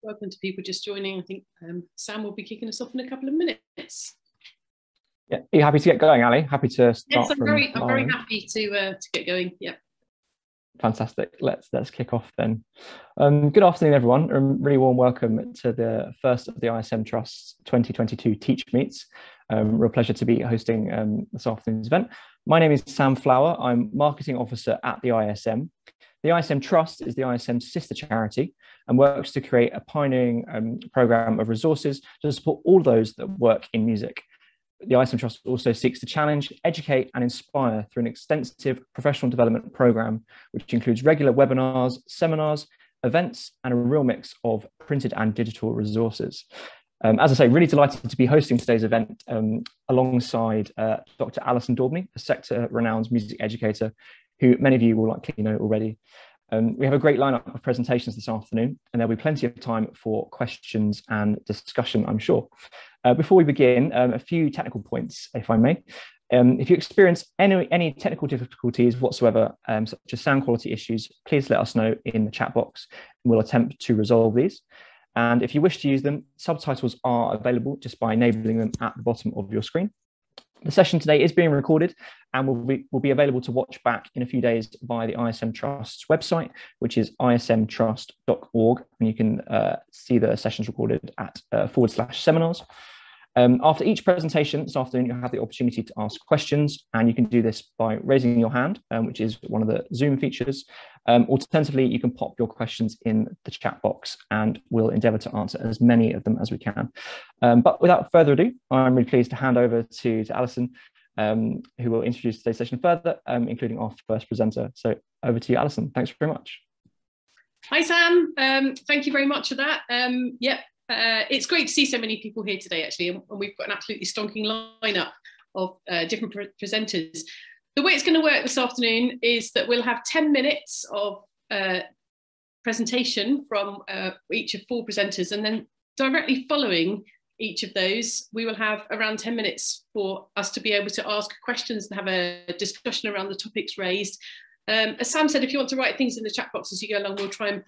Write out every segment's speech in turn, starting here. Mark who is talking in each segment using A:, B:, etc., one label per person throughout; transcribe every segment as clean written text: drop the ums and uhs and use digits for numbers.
A: Welcome to people just joining. I think Sam will be kicking us off in a couple of minutes.
B: Yeah, are you happy to get going, Ali? Happy to start?
A: Yes, I'm very happy to get going. Yeah.
B: Fantastic. Let's kick off then. Good afternoon, everyone. A really warm welcome to the first of the ISM Trust's 2022 Teach Meets. Real pleasure to be hosting this afternoon's event. My name is Sam Flower. I'm Marketing Officer at the ISM. The ISM Trust is the ISM's sister charity and works to create a pioneering programme of resources to support all those that work in music. The ISM Trust also seeks to challenge, educate and inspire through an extensive professional development programme, which includes regular webinars, seminars, events and a real mix of printed and digital resources. As I say, really delighted to be hosting today's event alongside Dr. Alison Daubney, a sector-renowned music educator who many of you will likely know already. We have a great lineup of presentations this afternoon, and there'll be plenty of time for questions and discussion, I'm sure. Before we begin, a few technical points, if I may. If you experience any technical difficulties whatsoever, such as sound quality issues, please let us know in the chat box, and we'll attempt to resolve these. And if you wish to use them, subtitles are available just by enabling them at the bottom of your screen. The session today is being recorded and will be available to watch back in a few days via the ISM Trust's website, which is ismtrust.org, and you can see the sessions recorded at /seminars. After each presentation this afternoon, you'll have the opportunity to ask questions, and you can do this by raising your hand, which is one of the Zoom features. Alternatively, you can pop your questions in the chat box and we'll endeavour to answer as many of them as we can. But without further ado, I'm really pleased to hand over to Alison, who will introduce today's session further, including our first presenter. So over to you, Alison. Thanks very much.
A: Hi, Sam. Thank you very much for that. It's great to see so many people here today, actually, and we've got an absolutely stonking lineup of different presenters. The way it's going to work this afternoon is that we'll have 10 minutes of presentation from each of 4 presenters, and then directly following each of those, we will have around 10 minutes for us to be able to ask questions and have a discussion around the topics raised. As Sam said, if you want to write things in the chat box as you go along, we'll try and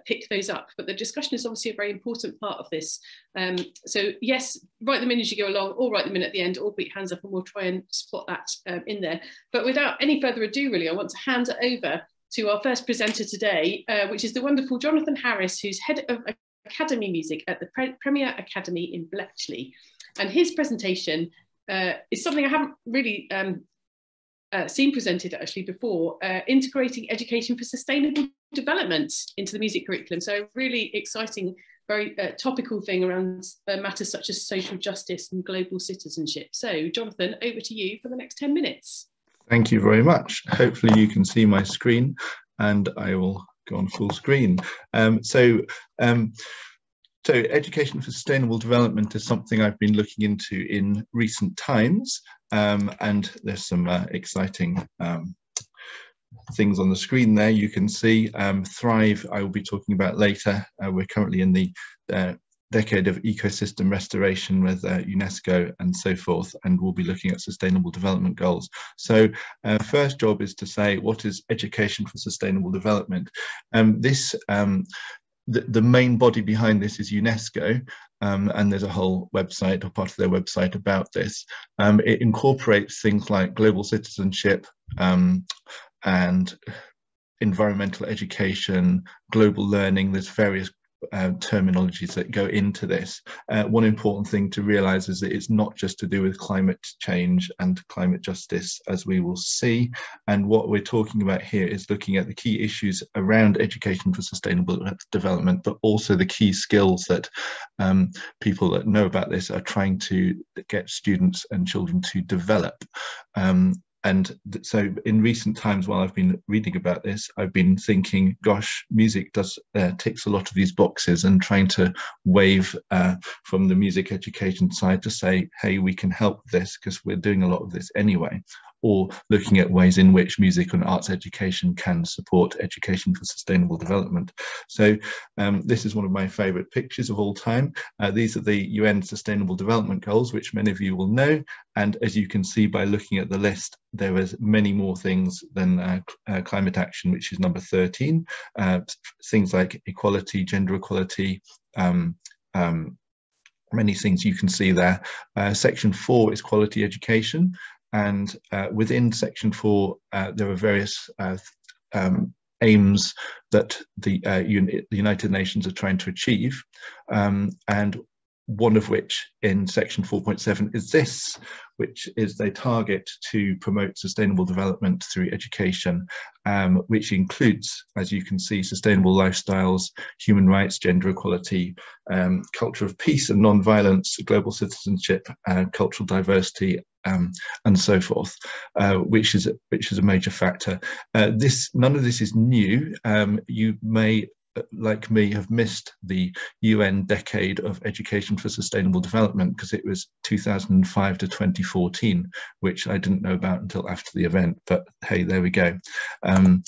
A: pick those up. But the discussion is obviously a very important part of this. So yes, write them in as you go along, or write them in at the end, or put your hands up and we'll try and spot that in there. But without any further ado, really, I want to hand it over to our first presenter today, which is the wonderful Jonathan Harris, who's Head of Academy Music at the Premier Academy in Bletchley. And his presentation is something I haven't really seen presented actually before, integrating education for sustainable development into the music curriculum. So really exciting, very topical thing around matters such as social justice and global citizenship. So Jonathan, over to you for the next 10 minutes.
C: Thank you very much. Hopefully you can see my screen and I will go on full screen. So education for sustainable development is something I've been looking into in recent times, and there's some exciting things on the screen there. You can see Thrive, I will be talking about later. We're currently in the decade of ecosystem restoration with UNESCO and so forth, and we'll be looking at sustainable development goals. So first job is to say, what is education for sustainable development? The main body behind this is UNESCO, and there's a whole website or part of their website about this. It incorporates things like global citizenship and environmental education, global learning. There's various terminologies that go into this. One important thing to realize is that it's not just to do with climate change and climate justice, as we will see. And what we're talking about here is looking at the key issues around education for sustainable development, but also the key skills that people that know about this are trying to get students and children to develop. And so in recent times, while I've been reading about this, I've been thinking, gosh, music ticks a lot of these boxes, and trying to wave from the music education side to say, hey, we can help this because we're doing a lot of this anyway. or looking at ways in which music and arts education can support education for sustainable development. So this is one of my favorite pictures of all time. These are the UN Sustainable Development Goals, which many of you will know. And as you can see by looking at the list, there is many more things than climate action, which is number 13. Things like equality, gender equality, many things you can see there. Section 4 is quality education. And within Section 4, there are various aims that the United Nations are trying to achieve. And one of which in Section 4.7 is this, which is they target to promote sustainable development through education, which includes, as you can see, sustainable lifestyles, human rights, gender equality, culture of peace and non-violence, global citizenship, cultural diversity, and so forth, which is a major factor. None of this is new. You may, like me, have missed the UN Decade of Education for Sustainable Development because it was 2005 to 2014, which I didn't know about until after the event, but hey, there we go. I'm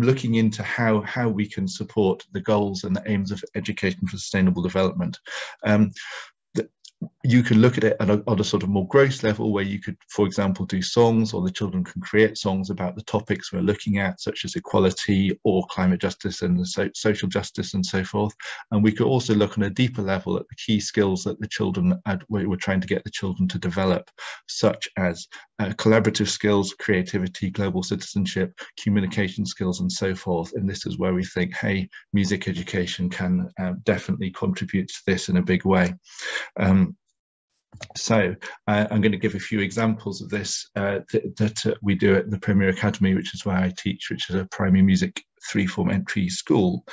C: looking into how we can support the goals and the aims of education for sustainable development. You can look at it on a sort of more gross level, where you could, for example, do songs, or the children can create songs about the topics we're looking at, such as equality or climate justice and social justice and so forth. And we could also look on a deeper level at the key skills that the children we're trying to get the children to develop, such as collaborative skills, creativity, global citizenship, communication skills, and so forth. And this is where we think, hey, music education can definitely contribute to this in a big way. So I'm going to give a few examples of this that we do at the Premier Academy, which is where I teach, which is a primary music 3-form entry school.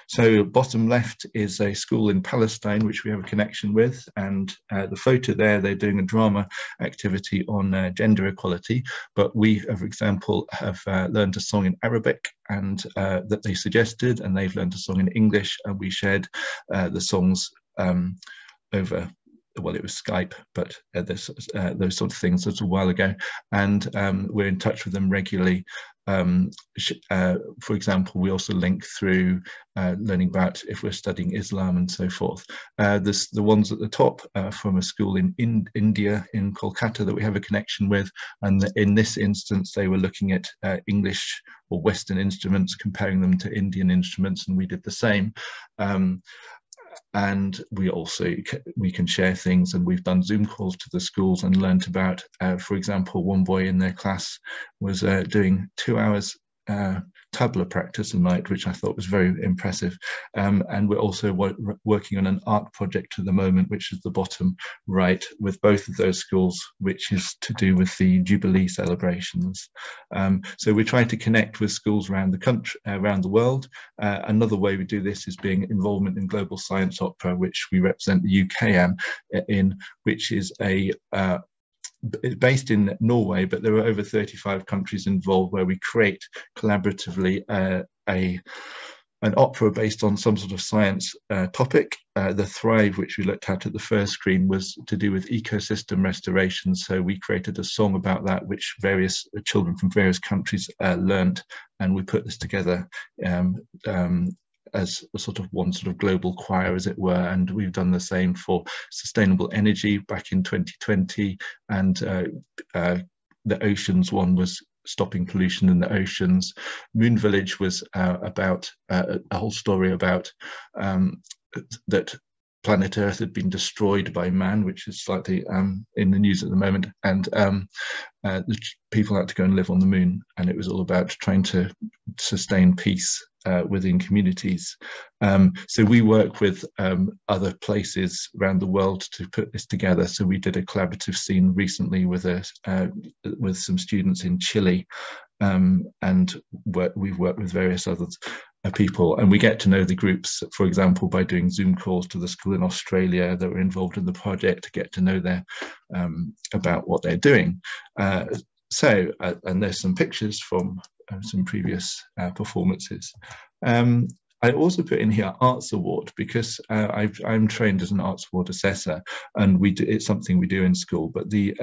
C: So bottom left is a school in Palestine, which we have a connection with, and the photo there, they're doing a drama activity on gender equality, but we, for example, have learned a song in Arabic and that they suggested, and they've learned a song in English, and we shared the songs over, well, it was Skype, but those sort of things a little while ago, and we're in touch with them regularly. For example, we also link through learning about if we're studying Islam and so forth. The ones at the top from a school in India, in Kolkata, that we have a connection with, and in this instance they were looking at English or Western instruments, comparing them to Indian instruments, and we did the same. And we can share things, and we've done Zoom calls to the schools and learnt about, for example, one boy in their class was doing 2 hours tabla practice a night, which I thought was very impressive. And we're also working on an art project at the moment, which is the bottom right, with both of those schools, which is to do with the Jubilee celebrations. So we're trying to connect with schools around the country, around the world. Another way we do this is being involvement in Global Science Opera, which we represent the UK in, which is based in Norway, but there are over 35 countries involved, where we create collaboratively an opera based on some sort of science topic. The Thrive, which we looked at the first screen, was to do with ecosystem restoration. So we created a song about that, which various children from various countries learnt, and we put this together as a sort of one sort of global choir, as it were. And we've done the same for sustainable energy back in 2020, and the oceans one was stopping pollution in the oceans. Moon Village was about a whole story about that planet Earth had been destroyed by man, which is slightly in the news at the moment, and the people had to go and live on the moon, and it was all about trying to sustain peace within communities. So we work with other places around the world to put this together. So we did a collaborative scene recently with some students in Chile, and we've worked with various others. People, and we get to know the groups, for example, by doing Zoom calls to the school in Australia that were involved in the project, to get to know their about what they're doing. And there's some pictures from some previous performances. I also put in here Arts Award because I'm trained as an Arts Award assessor, and it's something we do in school. But the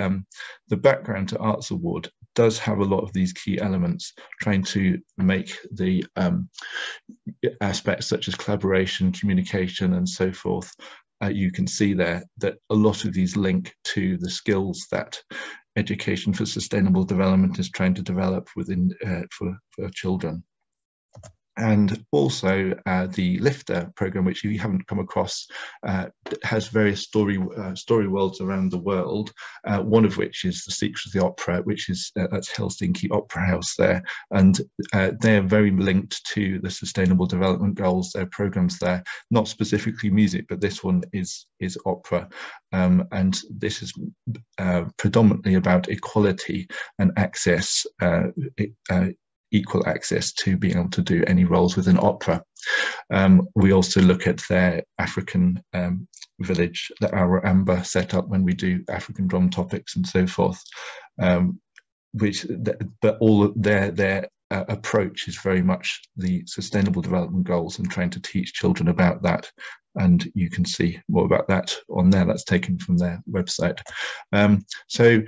C: background to Arts Award does have a lot of these key elements, trying to make the aspects such as collaboration, communication, and so forth. You can see there that a lot of these link to the skills that Education for Sustainable Development is trying to develop within for children. And also the Lifter program, which you haven't come across, has various story worlds around the world, one of which is The Secret of the Opera, which is that's Helsinki Opera House there. And they're very linked to the Sustainable Development Goals. There are programs there, not specifically music, but this one is opera. And this is predominantly about equality and access, equal access to being able to do any roles within opera. We also look at their African village that our Amber set up when we do African drum topics and so forth, but all of their approach is very much the Sustainable Development Goals and trying to teach children about that. And you can see more about that on there. That's taken from their website. So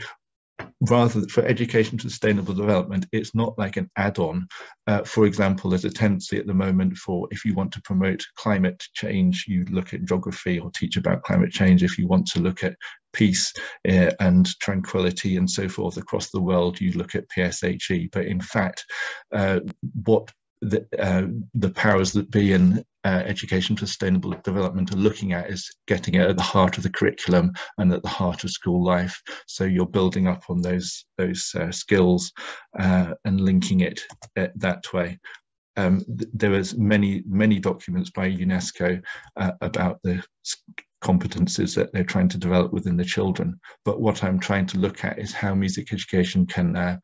C: rather for Education for Sustainable Development, it's not like an add-on. For example, there's a tendency at the moment for, if you want to promote climate change, you look at geography or teach about climate change. If you want to look at peace and tranquility and so forth across the world, you look at PSHE. But in fact, what the powers that be in Education for Sustainable Development are looking at is getting it at the heart of the curriculum and at the heart of school life. So you're building up on those skills and linking it that way. There was many documents by UNESCO about the competences that they're trying to develop within the children. But what I'm trying to look at is how music education can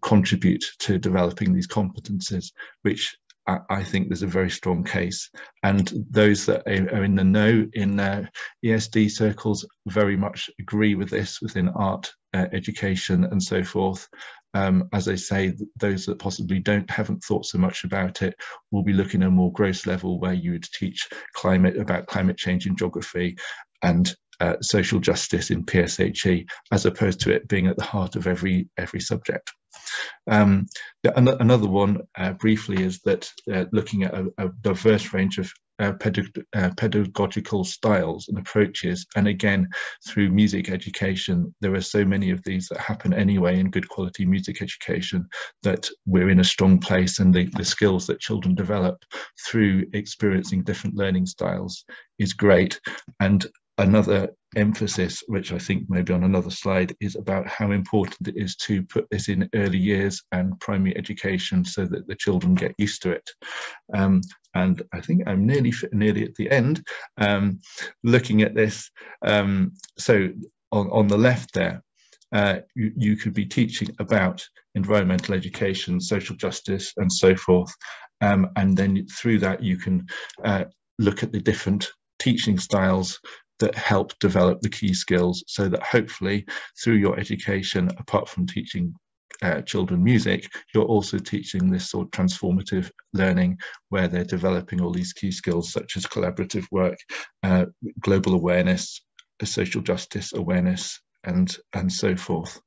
C: contribute to developing these competences, which I think there's a very strong case. And those that are in the know in ESD circles very much agree with this within art education and so forth. As I say, those that possibly haven't thought so much about it will be looking at a more gross level where you would teach about climate change in geography and social justice in PSHE, as opposed to it being at the heart of every subject. Another one briefly is that looking at a diverse range of pedagogical styles and approaches, and again through music education, there are so many of these that happen anyway in good quality music education that we're in a strong place, and the skills that children develop through experiencing different learning styles is great. And another emphasis, which I think maybe on another slide, is about how important it is to put this in early years and primary education so that the children get used to it. And I think I'm nearly at the end looking at this. So on the left there, you could be teaching about environmental education, social justice, and so forth. And then through that, you can look at the different teaching styles that help develop the key skills, so that hopefully through your education, apart from teaching children music, you're also teaching this sort of transformative learning where they're developing all these key skills such as collaborative work, global awareness, social justice awareness, and so forth.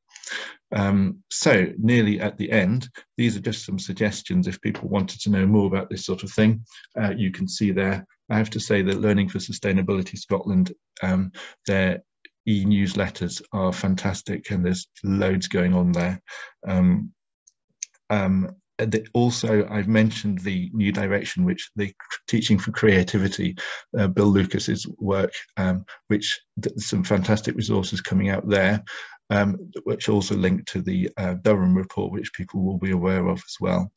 C: So nearly at the end, these are just some suggestions if people wanted to know more about this sort of thing. You can see there, I have to say that Learning for Sustainability Scotland, their e-newsletters are fantastic, and there's loads going on there. Also, I've mentioned the New Direction, which the Teaching for Creativity, Bill Lucas's work, which some fantastic resources coming out there, which also link to the Durham report, which people will be aware of as well.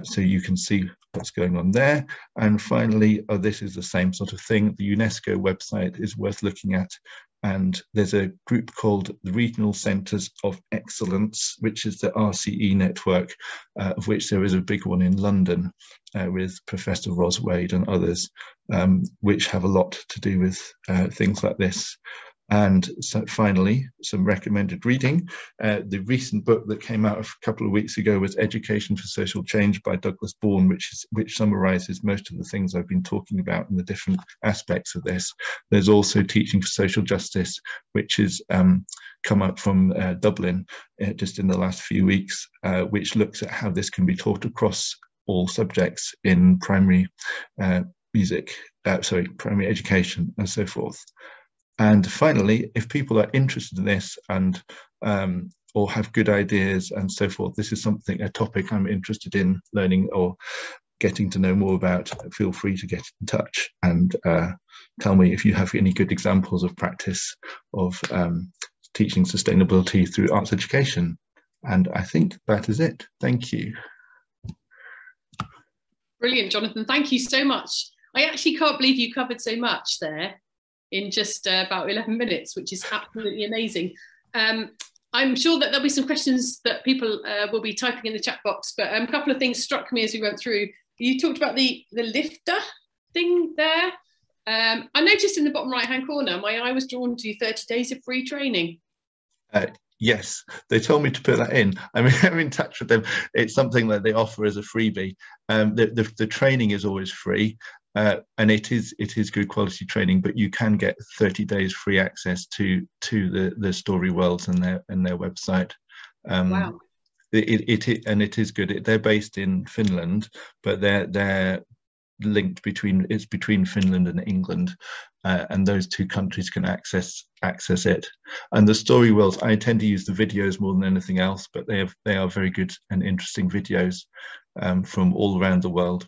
C: So you can see what's going on there. And finally, this is the same sort of thing. The UNESCO website is worth looking at. And there's a group called the Regional Centres of Excellence, which is the RCE network, of which there is a big one in London with Professor Ros Wade and others, which have a lot to do with things like this. And so finally, some recommended reading. The recent book that came out a couple of weeks ago was Education for Social Change by Douglas Bourne, which summarizes most of the things I've been talking about in the different aspects of this. There's also Teaching for Social Justice, which has come up from Dublin just in the last few weeks, which looks at how this can be taught across all subjects in primary primary education and so forth. And finally, if people are interested in this and or have good ideas and so forth, this is a topic I'm interested in learning or getting to know more about, feel free to get in touch and tell me if you have any good examples of practice of teaching sustainability through arts education. And I think that is it. Thank you.
A: Brilliant, Jonathan. Thank you so much. I actually can't believe you covered so much there in just about 11 minutes, which is absolutely amazing. I'm sure that there'll be some questions that people will be typing in the chat box, but a couple of things struck me as we went through. You talked about the lifter thing there. I noticed in the bottom right-hand corner, my eye was drawn to 30 days of free training.
C: Yes, they told me to put that in. I mean, I'm in touch with them. It's something that they offer as a freebie. The training is always free. And it is good quality training, but you can get 30 days free access to the story worlds and their website.
A: Wow.
C: It is good. They're based in Finland, but they're linked between Finland and England, and those two countries can access it. And the story worlds, I tend to use the videos more than anything else, but they are very good and interesting videos from all around the world.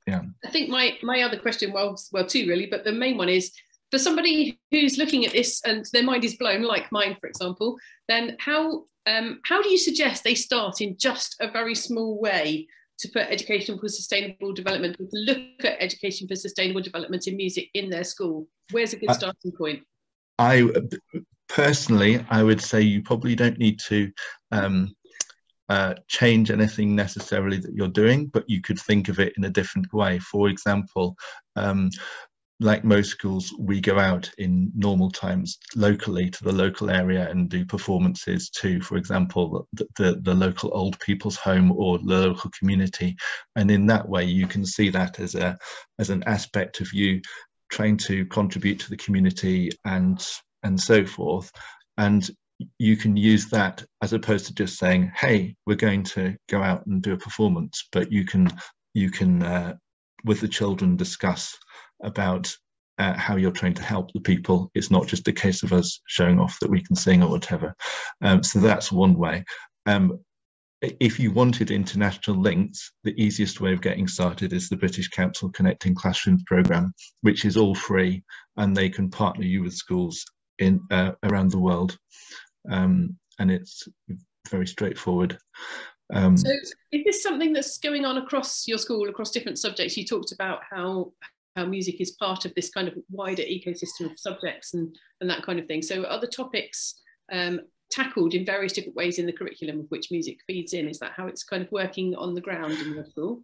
C: Yeah,
A: I think my other question, well, two really, but the main one is for somebody who's looking at this and their mind is blown, like mine, for example. Then how do you suggest they start in just a very small way to put education for sustainable development, to look at education for sustainable development in music in their school? Where's a good starting point?
C: I personally would say you probably don't need to change anything necessarily that you're doing, but you could think of it in a different way. For example, like most schools, we go out in normal times locally to the local area and do performances to, for example, the local old people's home or the local community. And in that way, you can see that as an aspect of you trying to contribute to the community and so forth. And you can use that as opposed to just saying, hey, we're going to go out and do a performance, but you can with the children discuss about how you're trying to help the people. It's not just a case of us showing off that we can sing or whatever. So that's one way. If you wanted international links, the easiest way of getting started is the British Council Connecting Classrooms programme, which is all free, and they can partner you with schools in around the world. And it's very straightforward.
A: So is this something that's going on across your school, across different subjects? You talked about how music is part of this kind of wider ecosystem of subjects and that kind of thing. So are the topics tackled in various different ways in the curriculum of which music feeds in? Is that how it's kind of working on the ground in your school?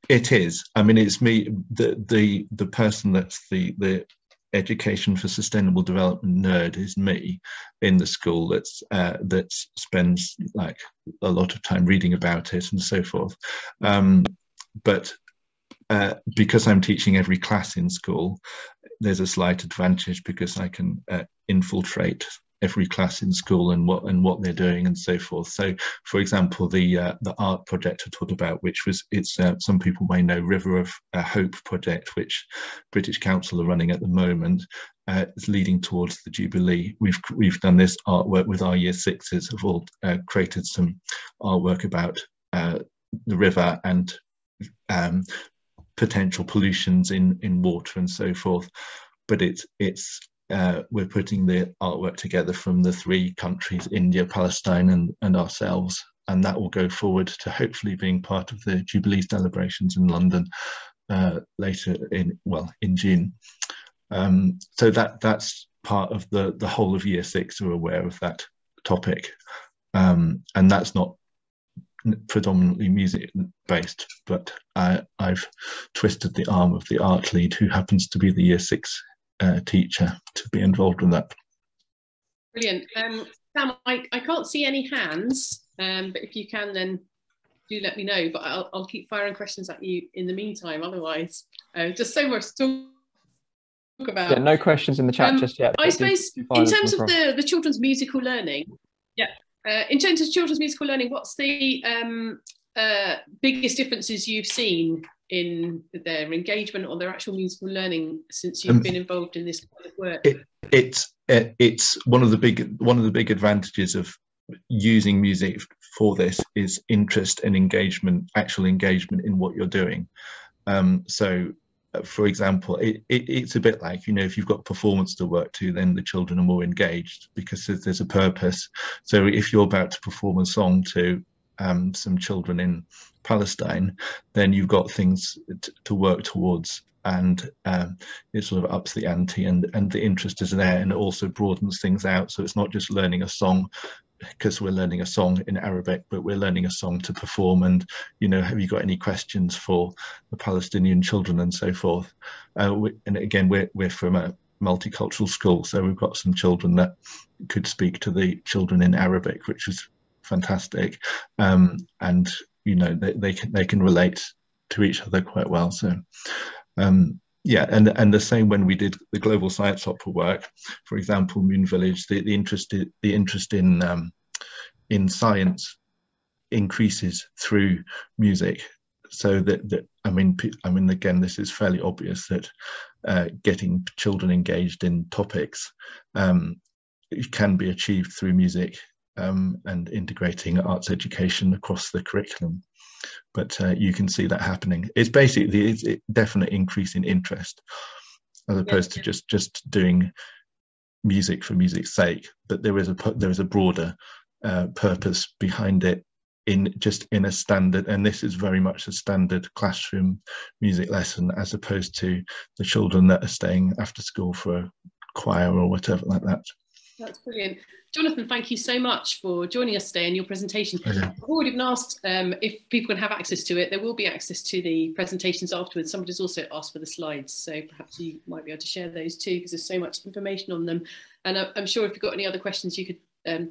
A: It is.
C: I mean, it's me, the person that's the education for sustainable development nerd is me in the school that spends like a lot of time reading about it and so forth. But because I'm teaching every class in school, there's a slight advantage because I can infiltrate every class in school and what they're doing and so forth. So, for example, the art project I talked about, it's some people may know River of Hope project, which British Council are running at the moment, is leading towards the Jubilee. We've done this artwork with our Year Sixes, have all created some artwork about the river and potential pollutions in water and so forth. But we're putting the artwork together from the three countries, India, Palestine and ourselves, and that will go forward to hopefully being part of the Jubilee celebrations in London later in June. So that's part of the whole of Year 6 are aware of that topic, and that's not predominantly music based, but I've twisted the arm of the art lead, who happens to be the Year 6 teacher, to be involved in that
A: Brilliant. Sam, I can't see any hands, but if you can, then do let me know. But I'll keep firing questions at you in the meantime. Otherwise, just so much to talk about.
B: Yeah, no questions in the chat just yet.
A: I suppose in terms of the children's musical learning, in terms of children's musical learning, what's the biggest differences you've seen in their engagement or their actual musical learning since you've been involved in this kind of work?
C: It's one of the big advantages of using music for this is interest and engagement, actual engagement in what you're doing. So for example, it's a bit like, you know, if you've got performance to work to, then the children are more engaged because there's a purpose. So if you're about to perform a song to some children in Palestine, then you've got things to work towards, and it sort of ups the ante, and the interest is there, and it also broadens things out. So it's not just learning a song because we're learning a song in Arabic, but we're learning a song to perform, and, you know, have you got any questions for the Palestinian children and so forth. And again, we're from a multicultural school, so we've got some children that could speak to the children in Arabic, which is fantastic, and, you know, they can relate to each other quite well. So yeah, and the same when we did the global science opera work, for example, Moon Village, the interest in science increases through music. So that I mean again, this is fairly obvious that getting children engaged in topics can be achieved through music, and integrating arts education across the curriculum. But you can see that happening. It's basically a definite increase in interest, as opposed to just doing music for music's sake. But there is a broader purpose behind it, in a standard, and this is very much a standard classroom music lesson, as opposed to the children that are staying after school for a choir or whatever like that.
A: That's brilliant. Jonathan, thank you so much for joining us today and your presentation.
C: Pleasure.
A: I've already been asked if people can have access to it. There will be access to the presentations afterwards. Somebody's also asked for the slides, so perhaps you might be able to share those too, because there's so much information on them. And I'm sure if you've got any other questions, you could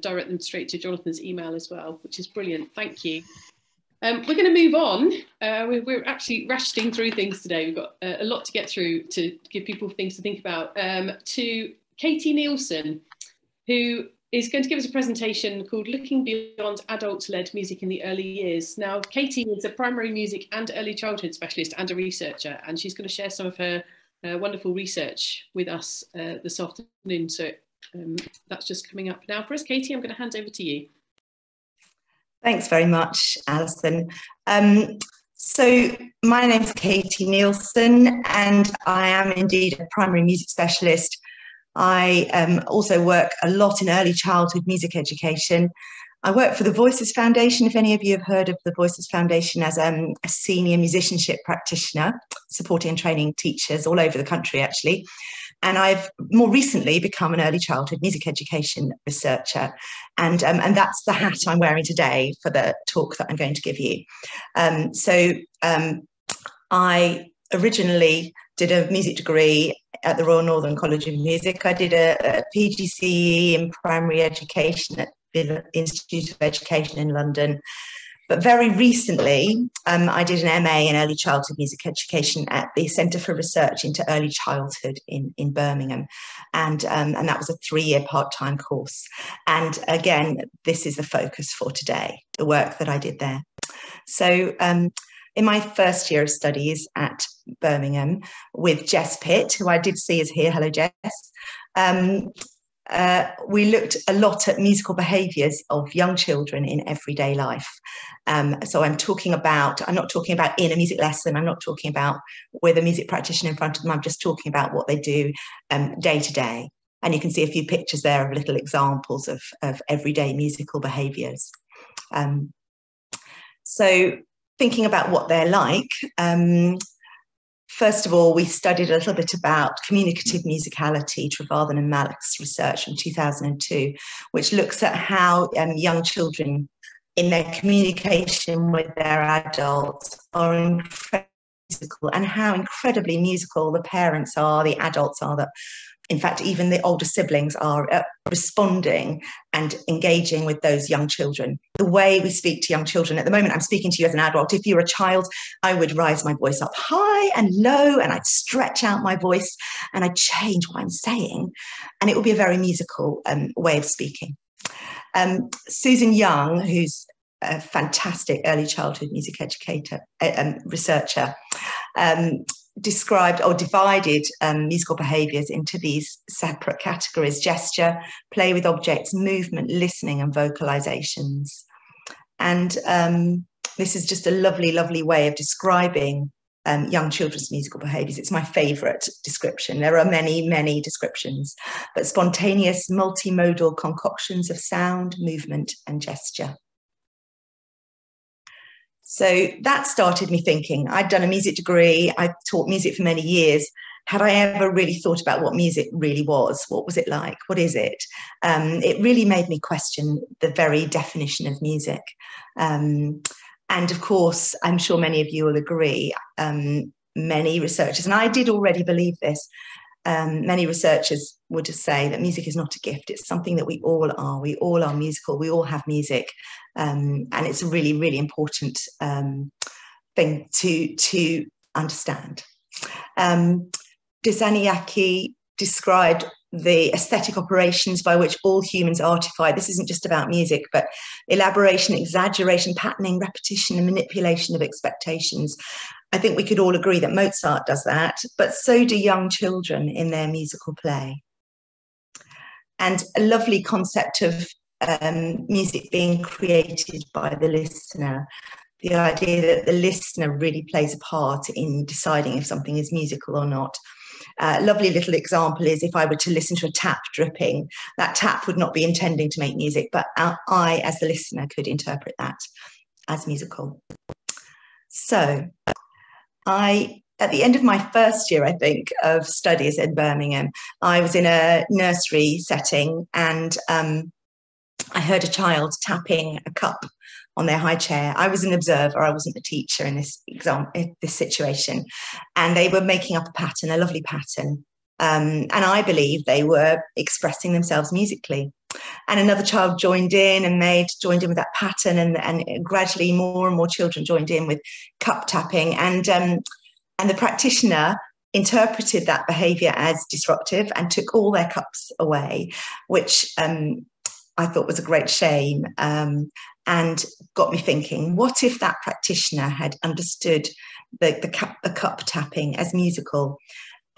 A: direct them straight to Jonathan's email as well, which is brilliant. Thank you. We're going to move on. We're actually rationing through things today. We've got a lot to get through to give people things to think about. To Katie Nielsen, who is going to give us a presentation called Looking Beyond Adult-Led Music in the Early Years. Now, Katie is a primary music and early childhood specialist and a researcher, and she's going to share some of her wonderful research with us this afternoon. So that's just coming up now for us. Katie, I'm going to hand over to you.
D: Thanks very much, Alison. So my name's Katie Nielsen, and I am indeed a primary music specialist. I also work a lot in early childhood music education. I work for the Voices Foundation, if any of you have heard of the Voices Foundation, as a senior musicianship practitioner, supporting and training teachers all over the country, actually. And I've more recently become an early childhood music education researcher. And that's the hat I'm wearing today for the talk that I'm going to give you. I originally did a music degree at the Royal Northern College of Music. I did a PGCE in primary education at the Institute of Education in London. But very recently, I did an MA in early childhood music education at the Centre for Research into Early Childhood in Birmingham. And that was a 3-year part-time course. And again, this is the focus for today, the work that I did there. So in my first year of studies at Birmingham with Jess Pitt, who I did see is here, hello Jess, we looked a lot at musical behaviours of young children in everyday life. So I'm not talking about in a music lesson, I'm not talking about with a music practitioner in front of them, I'm just talking about what they do day to day. And you can see a few pictures there of little examples of everyday musical behaviours. So thinking about what they're like, first of all, we studied a little bit about communicative musicality, Trevathan and Malik's research from 2002, which looks at how young children in their communication with their adults are incredibly musical, and how incredibly musical the parents are, the adults are that in fact, even the older siblings are responding and engaging with those young children. The way we speak to young children, at the moment I'm speaking to you as an adult. If you were a child, I would rise my voice up high and low, and I'd stretch out my voice, and I'd change what I'm saying, and it would be a very musical way of speaking. Susan Young, who's a fantastic early childhood music educator, researcher, described or divided musical behaviours into these separate categories: gesture, play with objects, movement, listening, and vocalizations. And this is just a lovely, lovely way of describing young children's musical behaviours. It's my favourite description. There are many, many descriptions, but spontaneous multimodal concoctions of sound, movement, and gesture. So that started me thinking. I'd done a music degree. I taught music for many years. Had I ever really thought about what music really was? What was it like? What is it? It really made me question the very definition of music. And of course, I'm sure many of you will agree, many researchers, and I did already believe this, many researchers would say that music is not a gift. It's something that we all are. We all are musical. We all have music. And it's a really, really important thing to understand. Disaniaki described the aesthetic operations by which all humans artify. This isn't just about music, but elaboration, exaggeration, patterning, repetition, and manipulation of expectations. I think we could all agree that Mozart does that, but so do young children in their musical play. And a lovely concept of music being created by the listener. The idea that the listener really plays a part in deciding if something is musical or not. A lovely little example is if I were to listen to a tap dripping, that tap would not be intending to make music, but I, as the listener, could interpret that as musical. So at the end of my first year, I think, of studies in Birmingham, I was in a nursery setting, and I heard a child tapping a cup on their high chair. I was an observer. I wasn't the teacher in this situation. And they were making up a pattern, a lovely pattern. And I believe they were expressing themselves musically. And another child joined in, and they'd joined in with that pattern. And gradually more and more children joined in with cup tapping. And the practitioner interpreted that behaviour as disruptive and took all their cups away, which I thought was a great shame, and got me thinking, what if that practitioner had understood the cup tapping as musical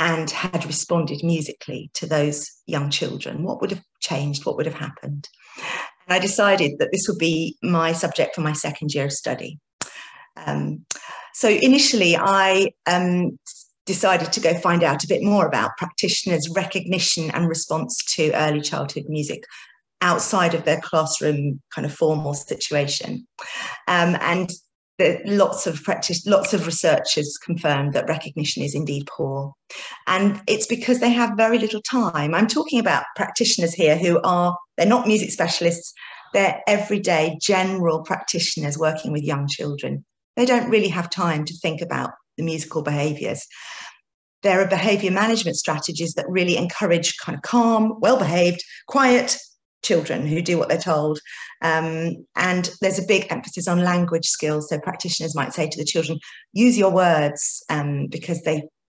D: and had responded musically to those young children? What would have changed? What would have happened? And I decided that this would be my subject for my second year of study. So initially, I decided to go find out a bit more about practitioners' recognition and response to early childhood music outside of their classroom kind of formal situation. And lots of researchers confirmed that recognition is indeed poor. And it's because they have very little time. I'm talking about practitioners here they're not music specialists, they're everyday general practitioners working with young children. They don't really have time to think about the musical behaviours. There are behaviour management strategies that really encourage kind of calm, well-behaved, quiet children who do what they're told. And there's a big emphasis on language skills. So practitioners might say to the children, use your words, because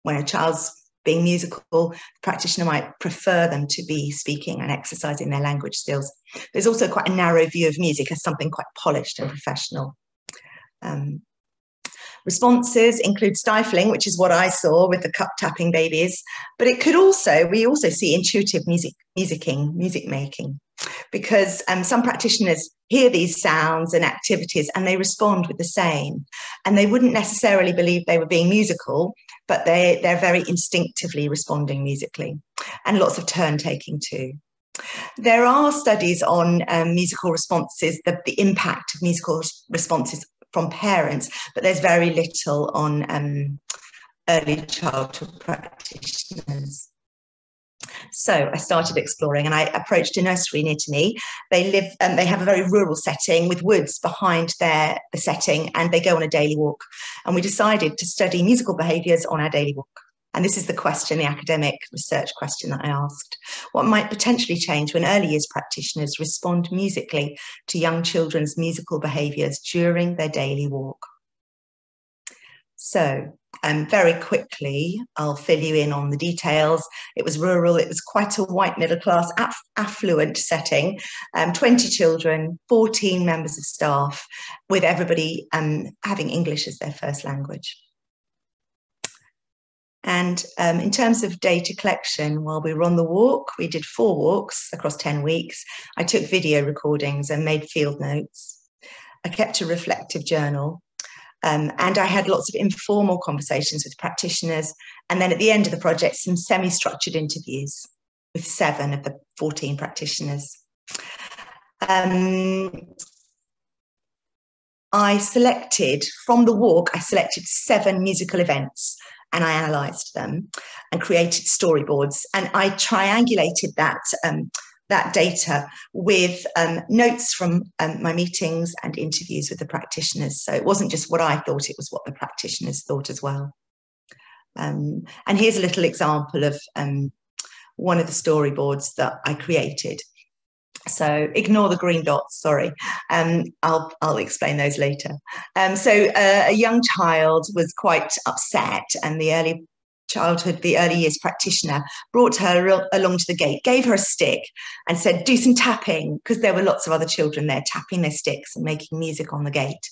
D: when a child's being musical, the practitioner might prefer them to be speaking and exercising their language skills. There's also quite a narrow view of music as something quite polished and professional. Responses include stifling, which is what I saw with the cup tapping babies, but we also see intuitive music making, because some practitioners hear these sounds and activities and they respond with the same, and they wouldn't necessarily believe they were being musical, but they're very instinctively responding musically, and lots of turn taking too. There are studies on musical responses, the impact of musical responses from parents, but there's very little on early childhood practitioners. So I started exploring, and I approached a nursery near to me. They have a very rural setting with woods behind the setting, and they go on a daily walk. And we decided to study musical behaviours on our daily walk. And this is the question, the academic research question that I asked. What might potentially change when early years practitioners respond musically to young children's musical behaviours during their daily walk? So very quickly, I'll fill you in on the details. It was rural, it was quite a white middle class, affluent setting, 20 children, 14 members of staff, with everybody having English as their first language. And in terms of data collection, while we were on the walk, we did 4 walks across 10 weeks. I took video recordings and made field notes. I kept a reflective journal. And I had lots of informal conversations with practitioners. And then at the end of the project, some semi-structured interviews with 7 of the 14 practitioners. I selected, from the walk, I selected 7 musical events, and I analysed them and created storyboards. And I triangulated that data with notes from my meetings and interviews with the practitioners. So it wasn't just what I thought, it was what the practitioners thought as well. And here's a little example of one of the storyboards that I created. So ignore the green dots, sorry. I'll explain those later. So a young child was quite upset, and the early years practitioner brought her along to the gate, gave her a stick and said, do some tapping, because there were lots of other children there tapping their sticks and making music on the gate.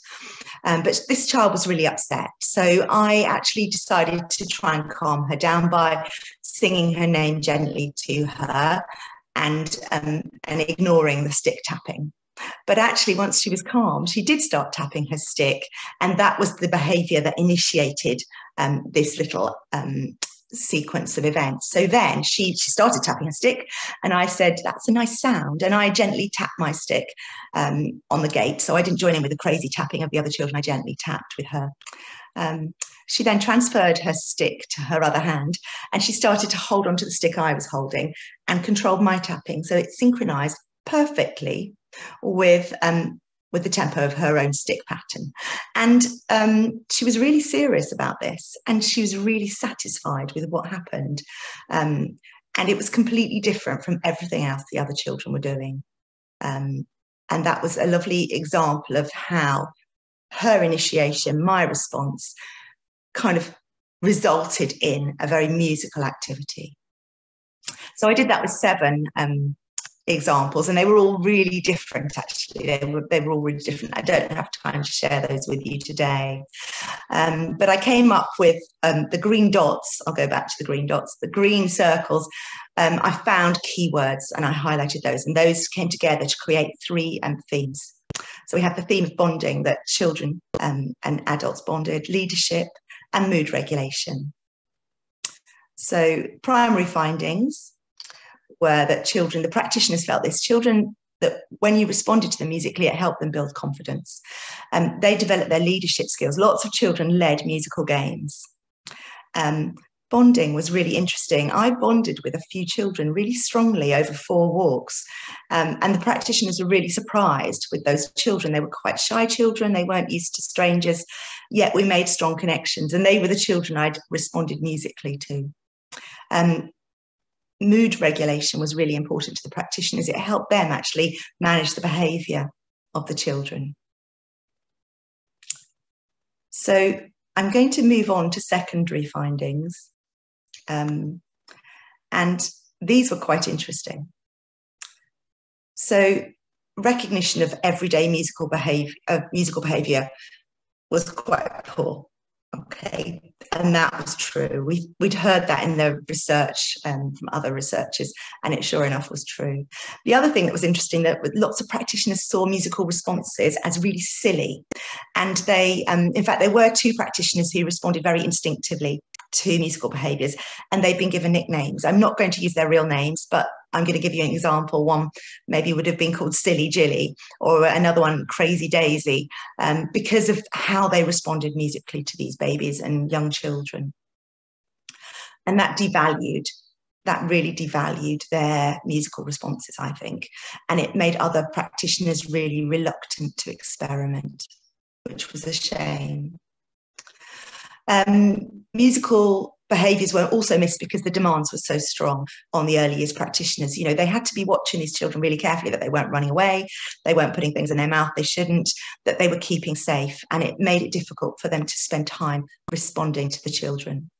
D: But this child was really upset. So I actually decided to try and calm her down by singing her name gently to her and ignoring the stick tapping. But actually, once she was calm, she did start tapping her stick, and that was the behaviour that initiated this little sequence of events. So then she started tapping her stick, and I said, that's a nice sound, and I gently tapped my stick on the gate. So I didn't join in with the crazy tapping of the other children. I gently tapped with her. She then transferred her stick to her other hand, and she started to hold onto the stick I was holding and controlled my tapping. So it synchronized perfectly with the tempo of her own stick pattern. And she was really serious about this, and she was really satisfied with what happened. And it was completely different from everything else the other children were doing. And that was a lovely example of how her initiation, my response, kind of resulted in a very musical activity. So I did that with 7 examples, and they were all really different, actually. They were all really different. I don't have time to share those with you today. But I came up with the green dots. I'll go back to the green dots. The green circles, I found keywords and I highlighted those, and those came together to create 3 themes. So we have the theme of bonding, that children and adults bonded, leadership, and mood regulation. So primary findings were that the practitioners felt this, children, that when you responded to them musically, it helped them build confidence. They developed their leadership skills. Lots of children led musical games. Bonding was really interesting. I bonded with a few children really strongly over 4 walks. And the practitioners were really surprised with those children. They were quite shy children. They weren't used to strangers, yet we made strong connections. And they were the children I'd responded musically to. Mood regulation was really important to the practitioners. It helped them actually manage the behaviour of the children. So I'm going to move on to secondary findings. And these were quite interesting. So recognition of everyday musical behaviour was quite poor. Okay, and that was true. We'd heard that in the research from other researchers, and it sure enough was true. The other thing that was interesting, that lots of practitioners saw musical responses as really silly, and they, in fact, there were 2 practitioners who responded very instinctively to musical behaviours, and they've been given nicknames. I'm not going to use their real names, but I'm going to give you an example. One maybe would have been called Silly Jilly, or another one Crazy Daisy, because of how they responded musically to these babies and young children. And that really devalued their musical responses, I think. And it made other practitioners really reluctant to experiment, which was a shame. Musical behaviours were also missed because the demands were so strong on the early years practitioners. You know, they had to be watching these children really carefully, that they weren't running away, they weren't putting things in their mouth they shouldn't, that they were keeping safe, and it made it difficult for them to spend time responding to the children.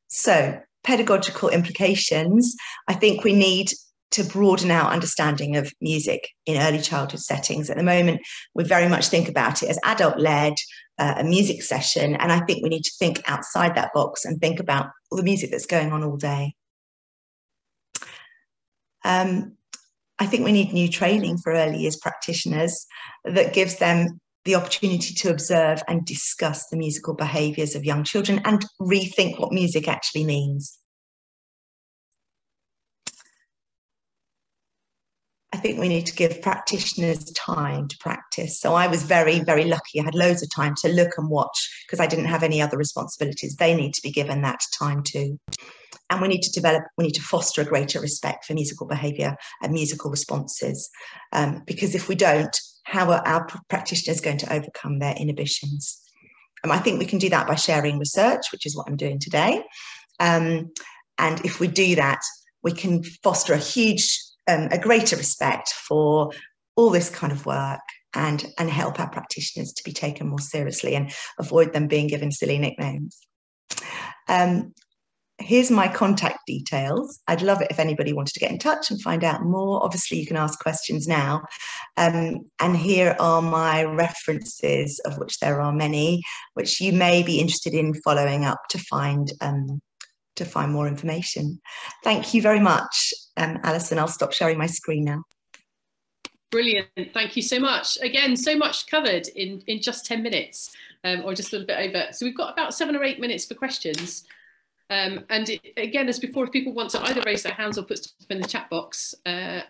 D: So, pedagogical implications. I think we need to broaden our understanding of music in early childhood settings. At the moment, we very much think about it as adult-led, a music session, and I think we need to think outside that box and think about all the music that's going on all day. I think we need new training for early years practitioners that gives them the opportunity to observe and discuss the musical behaviours of young children and rethink what music actually means. I think we need to give practitioners time to practice. So I was very, very lucky. I had loads of time to look and watch because I didn't have any other responsibilities. They need to be given that time too. And we need to foster a greater respect for musical behaviour and musical responses. Because if we don't, how are our practitioners going to overcome their inhibitions? I think we can do that by sharing research, which is what I'm doing today. And if we do that, we can foster a greater respect for all this kind of work and help our practitioners to be taken more seriously and avoid them being given silly nicknames. Here's my contact details. I'd love it if anybody wanted to get in touch and find out more. Obviously, you can ask questions now. And here are my references, of which there are many, which you may be interested in following up to find more information. Thank you very much, Alison. I'll stop sharing my screen now.
A: Brilliant. Thank you so much. Again, so much covered in just 10 minutes or just a little bit over. So we've got about 7 or 8 minutes for questions. Again, as before, if people want to either raise their hands or put stuff in the chat box, and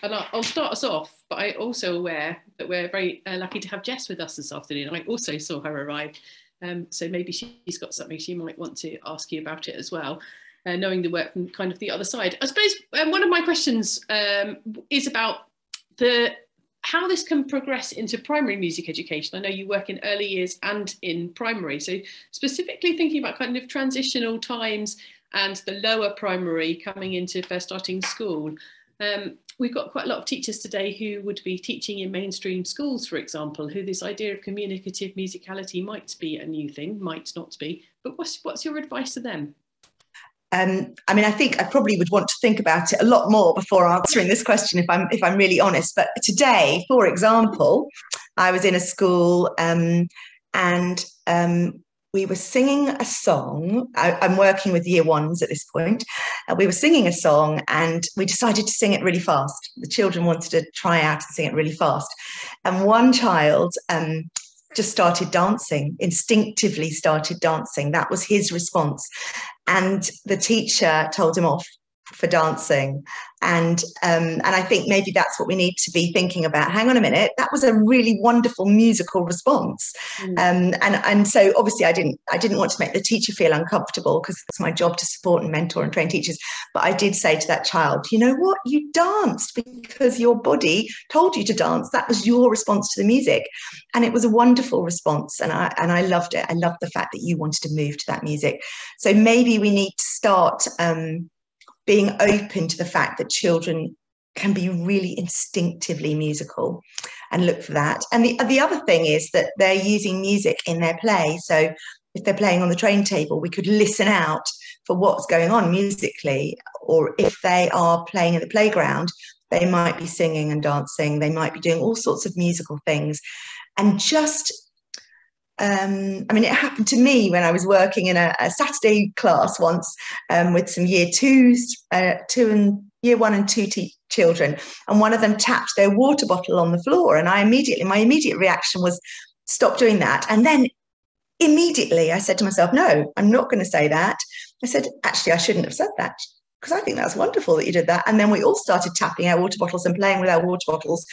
A: I'll start us off, but I'm also aware that we're very lucky to have Jess with us this afternoon. I also saw her arrive, so maybe she's got something she might want to ask you about it as well, knowing the work from kind of the other side. I suppose one of my questions is about how this can progress into primary music education. I know you work in early years and in primary. So specifically thinking about kind of transitional times and the lower primary coming into first starting school. We've got quite a lot of teachers today who would be teaching in mainstream schools, for example, who this idea of communicative musicality might be a new thing, might not be. But what's your advice to them?
D: I mean, I think I probably would want to think about it a lot more before answering this question, if I'm really honest. But today, for example, I was in a school and we were singing a song. I'm working with year ones at this point. We were singing a song and we decided to sing it really fast. The children wanted to try out and sing it really fast. And one child just started dancing, instinctively started dancing. That was his response. And the teacher told him off for dancing. And I think maybe that's what we need to be thinking about. Hang on a minute, that was a really wonderful musical response. And so obviously I didn't want to make the teacher feel uncomfortable because it's my job to support and mentor and train teachers. But I did say to that child, you know what, you danced because your body told you to dance. That was your response to the music. And it was a wonderful response. And I loved it. I loved the fact that you wanted to move to that music. So maybe we need to start being open to the fact that children can be really instinctively musical and look for that. And the other thing is that they're using music in their play. So if they're playing on the train table, we could listen out for what's going on musically. Or if they are playing in the playground, they might be singing and dancing. They might be doing all sorts of musical things. And just I mean, it happened to me when I was working in a Saturday class once with some year one and two children, and one of them tapped their water bottle on the floor, and my immediate reaction was, stop doing that. And then immediately I said to myself, no, I'm not going to say that. I said, actually, I shouldn't have said that because I think that's wonderful that you did that. And then we all started tapping our water bottles and playing with our water bottles.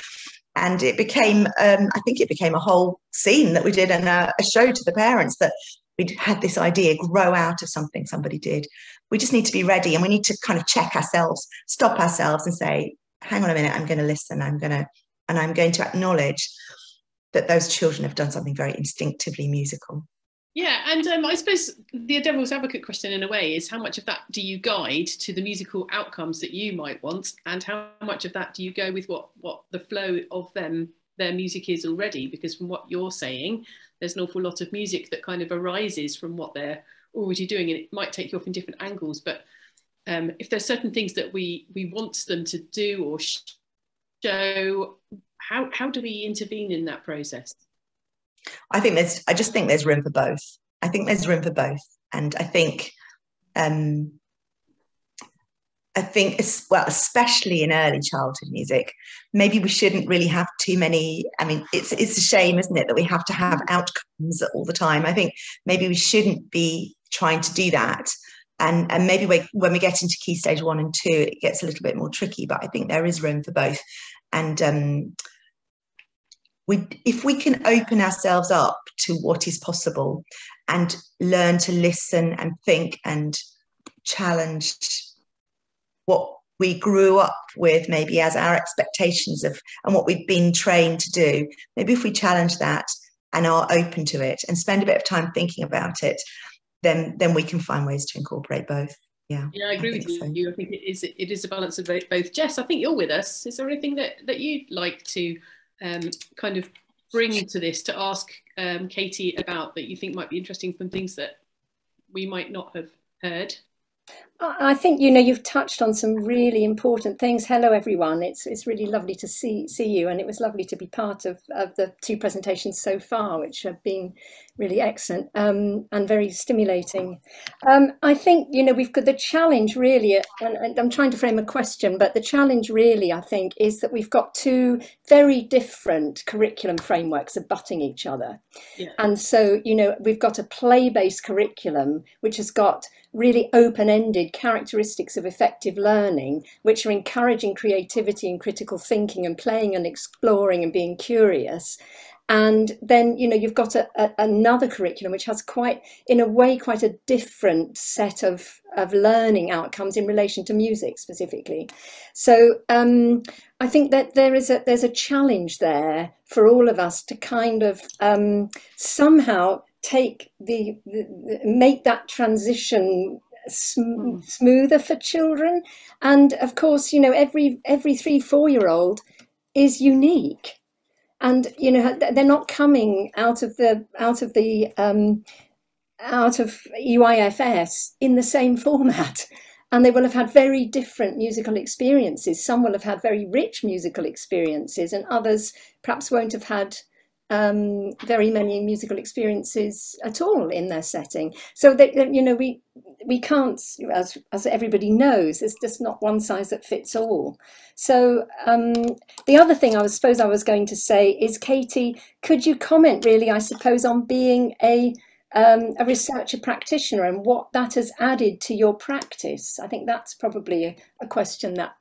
D: And it became, I think it became a whole scene that we did and a show to the parents that we'd had this idea grow out of something somebody did. We just need to be ready, and we need to kind of check ourselves, stop ourselves and say, hang on a minute, I'm going to listen. I'm going to acknowledge that those children have done something very instinctively musical.
A: Yeah, and I suppose the devil's advocate question in a way is how much of that do you guide to the musical outcomes that you might want, and how much of that do you go with what the flow of their music is already? Because from what you're saying, there's an awful lot of music that kind of arises from what they're already doing, and it might take you off in different angles. But if there's certain things that we want them to do or show, how do we intervene in that process?
D: I just think there's room for both. I think there's room for both. And I think, especially in early childhood music, maybe we shouldn't really have too many. I mean, it's a shame, isn't it, that we have to have outcomes all the time. I think maybe we shouldn't be trying to do that. And maybe when we get into key stage 1 and 2, it gets a little bit more tricky, but I think there is room for both. And if we can open ourselves up to what is possible and learn to listen and think and challenge what we grew up with, maybe as our expectations of and what we've been trained to do, maybe if we challenge that and are open to it and spend a bit of time thinking about it, then we can find ways to incorporate both. Yeah,
A: I agree with you. So. I think it is a balance of both. Jess, I think you're with us. Is there anything that you'd like to kind of bring to this, to ask Katie about, that you think might be interesting from things that we might not have heard?
E: I think, you've touched on some really important things. Hello, everyone. It's really lovely to see you, and it was lovely to be part of the 2 presentations so far, which have been really excellent and very stimulating. I think, we've got the challenge really, and I'm trying to frame a question, but the challenge really, I think, is that we've got 2 very different curriculum frameworks abutting each other. Yeah. And so, we've got a play-based curriculum, which has got really open-ended characteristics of effective learning, which are encouraging creativity and critical thinking and playing and exploring and being curious. And then, you've got another curriculum which has quite a different set of learning outcomes in relation to music specifically. So I think that there's a challenge there for all of us to kind of somehow make that transition smoother for children. And of course, every 3-4-year-old is unique. And they're not coming out of EYFS in the same format, and they will have had very different musical experiences. Some will have had very rich musical experiences, and others perhaps won't have had very many musical experiences at all in their setting. So that we can't, as everybody knows, there's just not one size that fits all. So the other thing I suppose I was going to say is, Katie, could you comment really, I suppose, on being a researcher practitioner and what that has added to your practice? I think that's probably a question that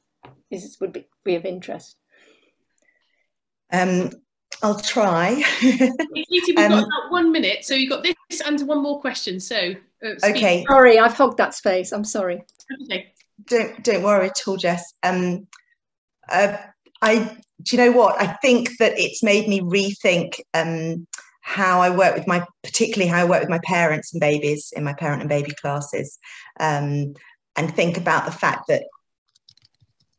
E: would be of interest.
D: I'll try.
A: Katie, we've got about 1 minute, so you've got this and one more question. So
D: okay.
E: Sorry, I've hogged that space. I'm sorry.
A: Okay.
D: Don't worry at all, Jess. Do you know what? I think that it's made me rethink how I work with particularly how I work with my parents and babies in my parent and baby classes, and think about the fact that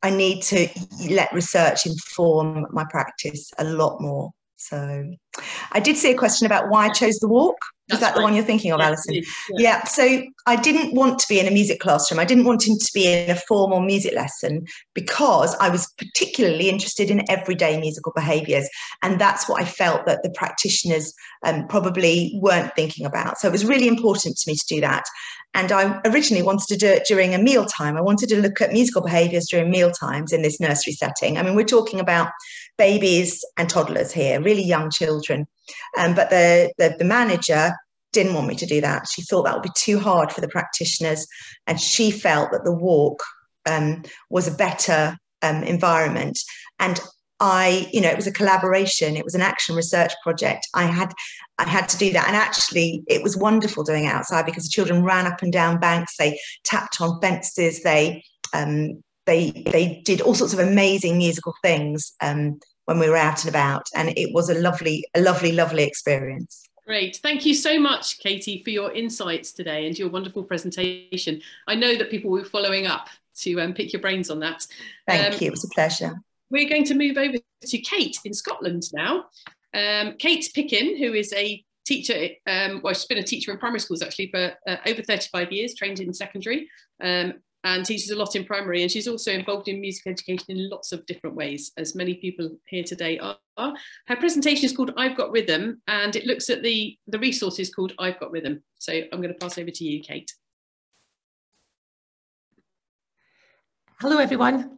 D: I need to let research inform my practice a lot more. So I did see a question about why I chose the walk. Is that the one you're thinking of, Alison? Yeah. So I didn't want to be in a music classroom. I didn't want him to be in a formal music lesson because I was particularly interested in everyday musical behaviours. And that's what I felt that the practitioners probably weren't thinking about. So it was really important to me to do that. And I originally wanted to do it during a mealtime. I wanted to look at musical behaviours during meal times in this nursery setting. I mean, we're talking about babies and toddlers here, really young children. But the manager didn't want me to do that. She thought that would be too hard for the practitioners. And she felt that the walk was a better environment. And it was a collaboration. It was an action research project. I had to do that. And actually, it was wonderful doing it outside because the children ran up and down banks. They tapped on fences. They did all sorts of amazing musical things when we were out and about. And it was a lovely, lovely, lovely experience.
A: Great. Thank you so much, Katie, for your insights today and your wonderful presentation. I know that people will be following up to pick your brains on that.
D: Thank you. It was a pleasure.
A: We're going to move over to Kate in Scotland now. Kate Picken, who is a teacher, well, she's been a teacher in primary schools actually for over 35 years, trained in secondary, and teaches a lot in primary. And she's also involved in music education in lots of different ways, as many people here today are. Her presentation is called I've Got Rhythm, and it looks at the resources called I've Got Rhythm. So I'm going to pass over to you, Kate.
F: Hello, everyone.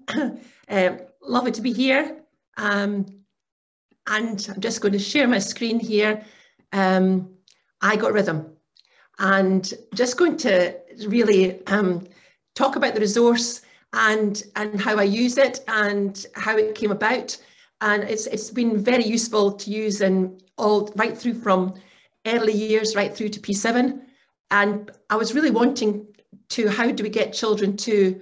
F: Lovely to be here. And I'm just going to share my screen here. I Got Rhythm. And just going to really talk about the resource and how I use it and how it came about. And it's been very useful to use in right through from early years right through to P7. And I was really wanting to, how do we get children to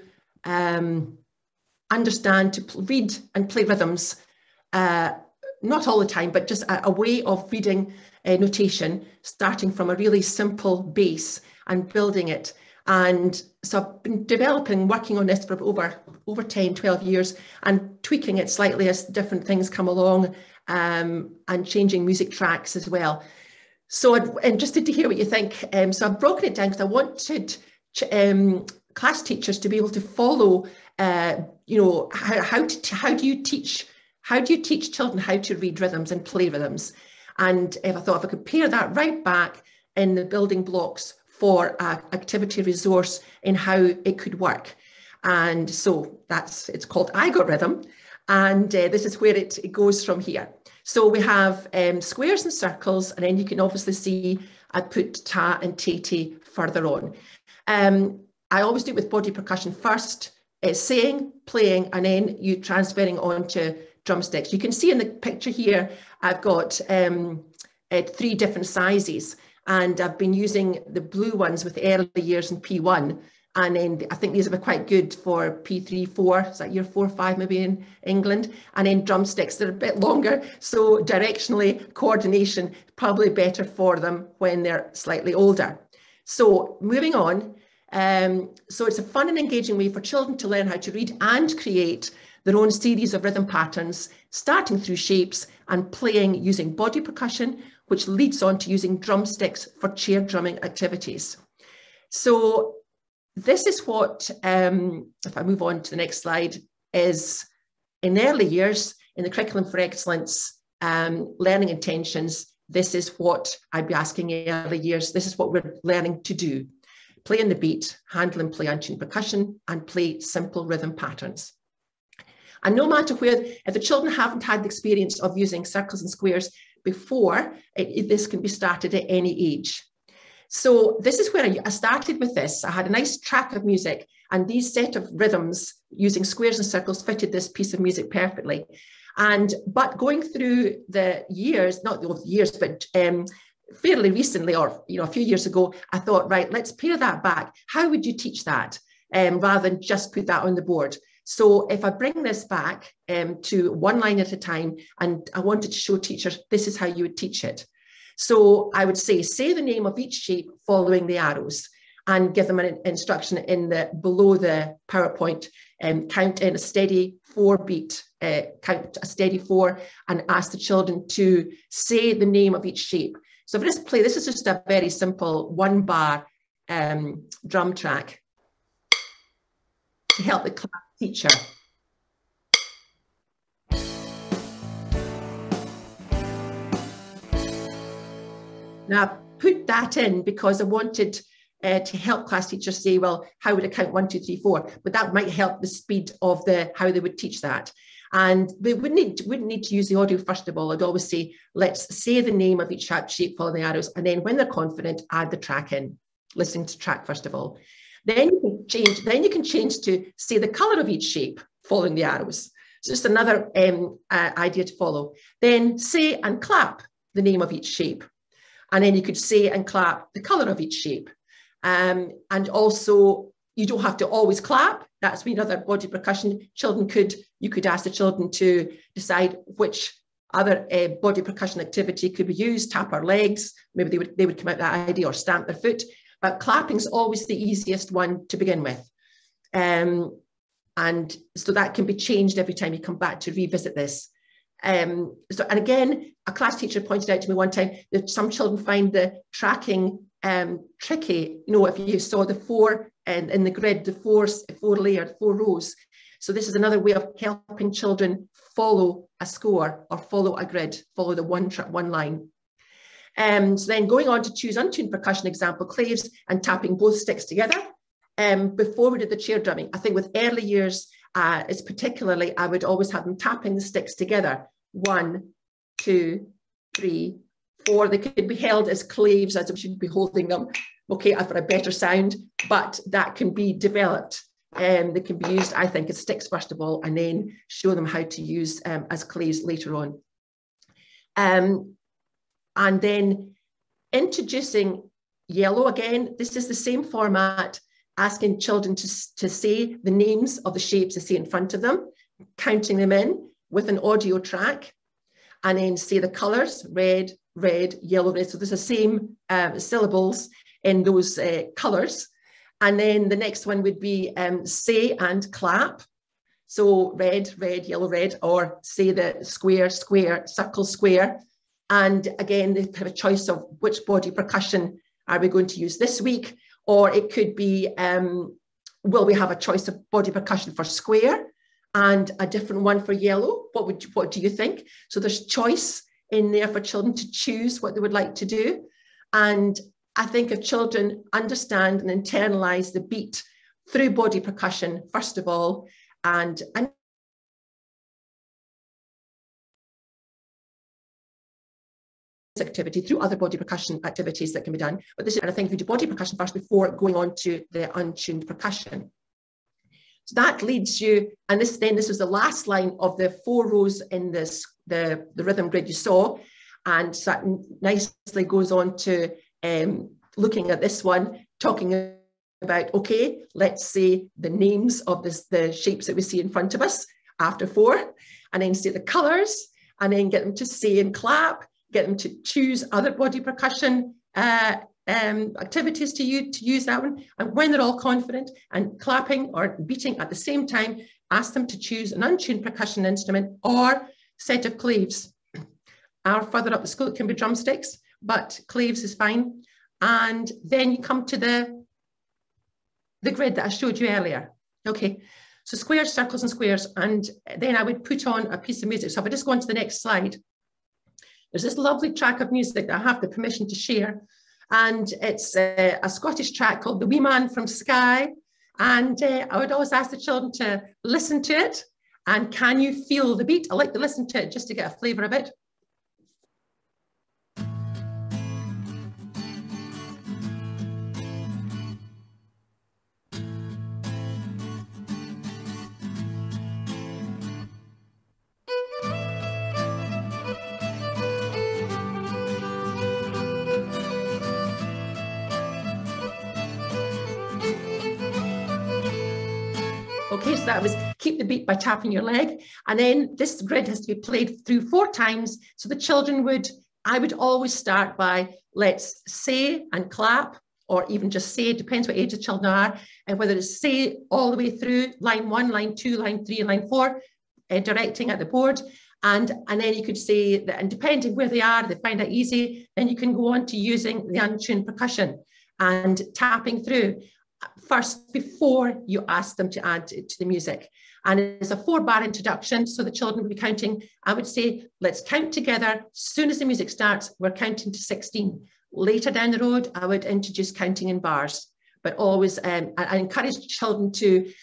F: understand, to read and play rhythms, not all the time, but just a way of reading notation, starting from a really simple base and building it. And so I've been working on this for over 10, 12 years and tweaking it slightly as different things come along, and changing music tracks as well. So I'm interested to hear what you think. So I've broken it down because I wanted class teachers to be able to follow, you know, how do you teach children how to read rhythms and play rhythms? And I thought if I could pair that right back in the building blocks for an activity resource in how it could work. And so it's called I Got Rhythm. And this is where it goes from here. So we have squares and circles, and then you can obviously see I put ta and tete further on. I always do it with body percussion first, saying, playing, and then you transferring onto drumsticks. You can see in the picture here, I've got 3 different sizes, and I've been using the blue ones with early years in P1, and then I think these have been quite good for P3, 4, is that year 4, 5 maybe in England, and then drumsticks, they're a bit longer, so directionally coordination probably better for them when they're slightly older. So moving on, so it's a fun and engaging way for children to learn how to read and create their own series of rhythm patterns, starting through shapes and playing using body percussion, which leads on to using drumsticks for chair drumming activities. So this is what, if I move on to the next slide, is in early years in the Curriculum for Excellence learning intentions. This is what I'd be asking in early years. This is what we're learning to do. Play in the beat, handle and play untuned percussion, and play simple rhythm patterns. And no matter where, if the children haven't had the experience of using circles and squares before, this can be started at any age. So this is where I started with this. I had a nice track of music, and these set of rhythms using squares and circles fitted this piece of music perfectly. But going through the years, not the years, but fairly recently, or a few years ago, I thought, right, let's pair that back. How would you teach that rather than just put that on the board? So if I bring this back to one line at a time, and I wanted to show teachers, this is how you would teach it. So I would say the name of each shape following the arrows, and give them an instruction in below the PowerPoint, count in a steady 4 beat, count a steady 4, and ask the children to say the name of each shape. So for this play, this is just a very simple 1-bar drum track to help the class teacher. Now, I put that in because I wanted to help class teachers say, well, how would I count 1, 2, 3, 4? But that might help the speed of how they would teach that. And they wouldn't need to use the audio first of all. I'd always say, let's say the name of each shape following the arrows. And then when they're confident, add the track in, listening to track first of all. Then you can change to say the color of each shape following the arrows. So just another idea to follow. Then say and clap the name of each shape. And then you could say and clap the color of each shape. And also, you don't have to always clap. That's another body percussion. You could ask the children to decide which Other body percussion activity could be used, tap our legs, maybe they would come out that idea, or stamp their foot. But clapping is always the easiest one to begin with. And so that can be changed every time you come back to revisit this. And again, a class teacher pointed out to me one time that some children find the tracking tricky. You know, if you saw the four in the grid, the four rows. So this is another way of helping children follow a score or follow a grid, follow the one line. So then going on to choose untuned percussion example, claves and tapping both sticks together. Before we did the chair drumming, I think with early years, it's particularly, I would always have them tapping the sticks together. 1, 2, 3, 4. They could be held as claves, as we should be holding them, okay, for a better sound, but that can be developed. They can be used, I think, as sticks first of all, and then show them how to use as claves later on. And then introducing yellow again. This is the same format, asking children to say the names of the shapes they see in front of them, counting them in with an audio track, and then say the colours, red, red, yellow, red. So there's the same syllables in those colours. And then the next one would be say and clap. So red, red, yellow, red, or say the square, square, circle, square. And again, they have a choice of which body percussion are we going to use this week, or it could be, will we have a choice of body percussion for square and a different one for yellow? What do you think? So there's choice in there for children to choose what they would like to do. And I think if children understand and internalize the beat through body percussion, first of all, and activity through other body percussion activities that can be done. But this is, and I think if you do body percussion first before going on to the untuned percussion. So that leads you, and this was the last line of the 4 rows in this, the rhythm grid you saw. And so that nicely goes on to looking at this one, talking about, okay, let's say the names of the shapes that we see in front of us after 4, and then say the colours, and then get them to say and clap, get them to choose other body percussion activities to use that one. And when they're all confident and clapping or beating at the same time, ask them to choose an untuned percussion instrument or set of claves. Or further up the school, it can be drumsticks, but claves is fine. And then you come to the grid that I showed you earlier. Okay, so squares, circles and squares. And then I would put on a piece of music. So if I just go on to the next slide, there's this lovely track of music that I have the permission to share. And it's a Scottish track called The Wee Man from Skye. And I would always ask the children to listen to it. And can you feel the beat? I like to listen to it just to get a flavour of it. Okay, so that was keep the beat by tapping your leg. And then this grid has to be played through 4 times. So the children I would always start by let's say and clap, or even just say, it depends what age the children are, and whether it's say all the way through line 1, line 2, line 3, and line 4, directing at the board. And then you could say that, and depending where they are, they find it easy, then you can go on to using the untuned percussion and tapping through first before you ask them to add to the music. And it's a 4-bar introduction, so the children will be counting. I would say, let's count together. As soon as the music starts, we're counting to 16. Later down the road, I would introduce counting in bars, but always, I encourage children to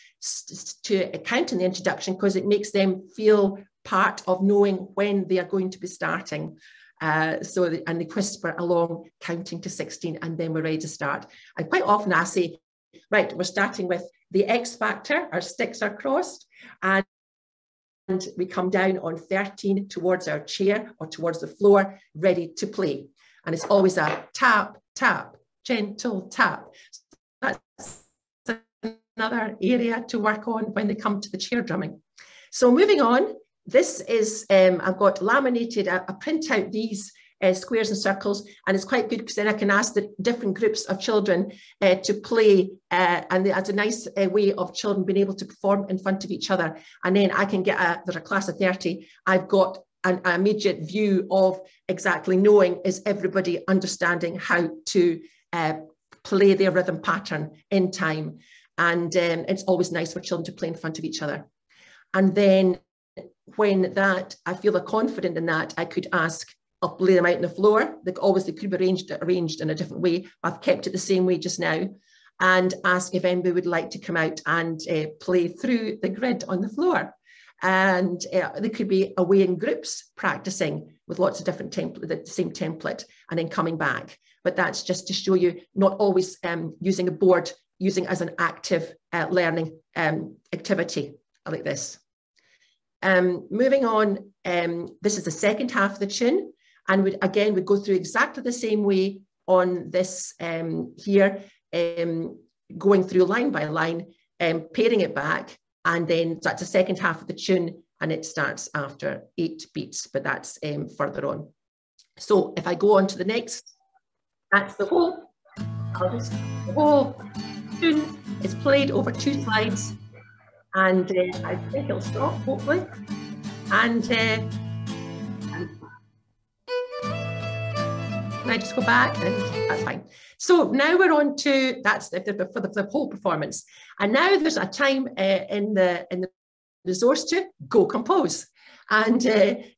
F: count in the introduction because it makes them feel part of knowing when they are going to be starting. And they whisper along, counting to 16, and then we're ready to start. And quite often I say, right, we're starting with the X factor, our sticks are crossed, and we come down on 13 towards our chair or towards the floor, ready to play. And it's always a tap, tap, gentle tap. So that's another area to work on when they come to the chair drumming. So moving on, this is, I've got laminated, I print out these squares and circles, and it's quite good because then I can ask the different groups of children to play, and that's a nice way of children being able to perform in front of each other. And then I can get there's a class of 30, I've got an immediate view of exactly knowing, is everybody understanding how to play their rhythm pattern in time. And it's always nice for children to play in front of each other. And then when that, I feel confident in that, I could ask, I'll lay them out on the floor. They could be arranged in a different way. I've kept it the same way just now, and ask if anybody would like to come out and play through the grid on the floor. And they could be away in groups practicing with lots of different templates, the same template, and then coming back. But that's just to show you not always using a board, using as an active learning activity like this. Moving on, this is the second half of the tune. And we go through exactly the same way on this here, going through line by line, pairing it back, and then that's the second half of the tune, and it starts after 8 beats, but that's further on. So if I go on to the next, that's the whole tune is played over 2 slides, and I think it'll stop, hopefully, and I just go back, and that's fine. So now we're on to, that's for the whole performance. And now there's a time in the resource to go compose. And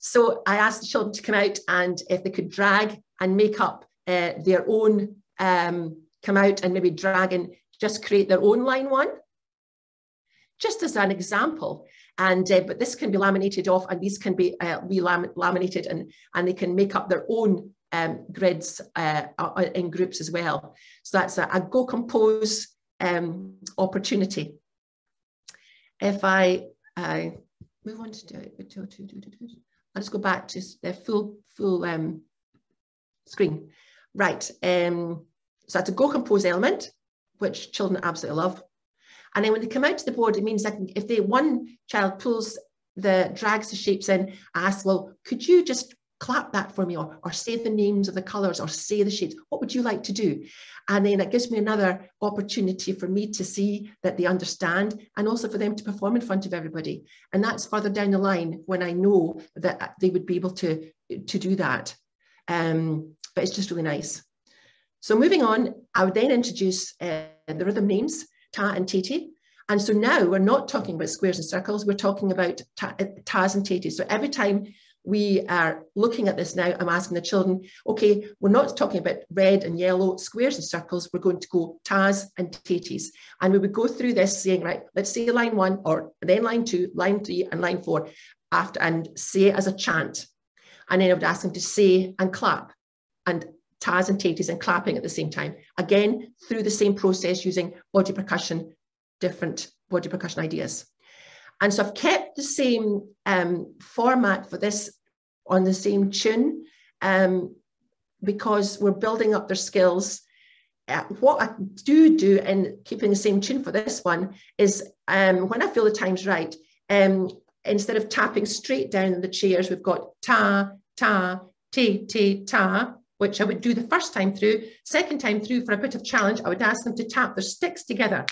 F: so I asked the children to come out, and if they could drag and make up their own, come out and maybe drag and just create their own line 1, just as an example. And but this can be laminated off, and these can be laminated, and they can make up their own grids in groups as well. So that's a go compose opportunity. If I move on to do it, I'll just go back to the full screen. Right, so that's a go compose element, which children absolutely love. And then when they come out to the board, it means that if one child drags the shapes in, I ask, well, could you just clap that for me, or say the names of the colours, or say the shapes? What would you like to do? And then it gives me another opportunity for me to see that they understand, and also for them to perform in front of everybody. And that's further down the line when I know that they would be able to do that. But it's just really nice. So moving on, I would then introduce the rhythm names, ta and titi. And so now we're not talking about squares and circles, we're talking about tas and titis. So every time we are looking at this now, I'm asking the children, okay, we're not talking about red and yellow, squares and circles, we're going to go tas and titis. And we would go through this saying, right, let's say line 1, or then line 2, line 3, and line 4, after, and say it as a chant. And then I would ask them to say and clap, and tas and titis and clapping at the same time. Again, through the same process, using body percussion, different body percussion ideas. And so I've kept the same format for this on the same tune, because we're building up their skills. What I do in keeping the same tune for this one is when I feel the time's right, instead of tapping straight down in the chairs, we've got ta, ta, ti, ti, ta, which I would do the first time through. Second time through, for a bit of challenge, I would ask them to tap their sticks together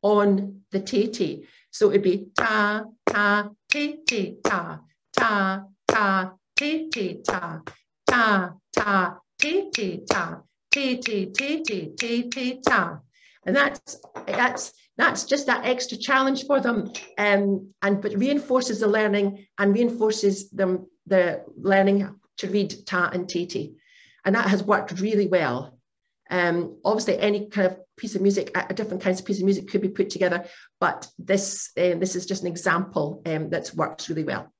F: on the ti. So it'd be ta, ta, ti, ti, ta, ta, ta, ti, ti, ta, ta, ta, ti, ti, ta, ti, ti, ti, ti, ti, ti, ta. And that's just that extra challenge for them, but reinforces the learning and reinforces them the learning to read ta and titi. And that has worked really well. Obviously, any kind of piece of music, different kinds of piece of music could be put together, but this is just an example that works really well.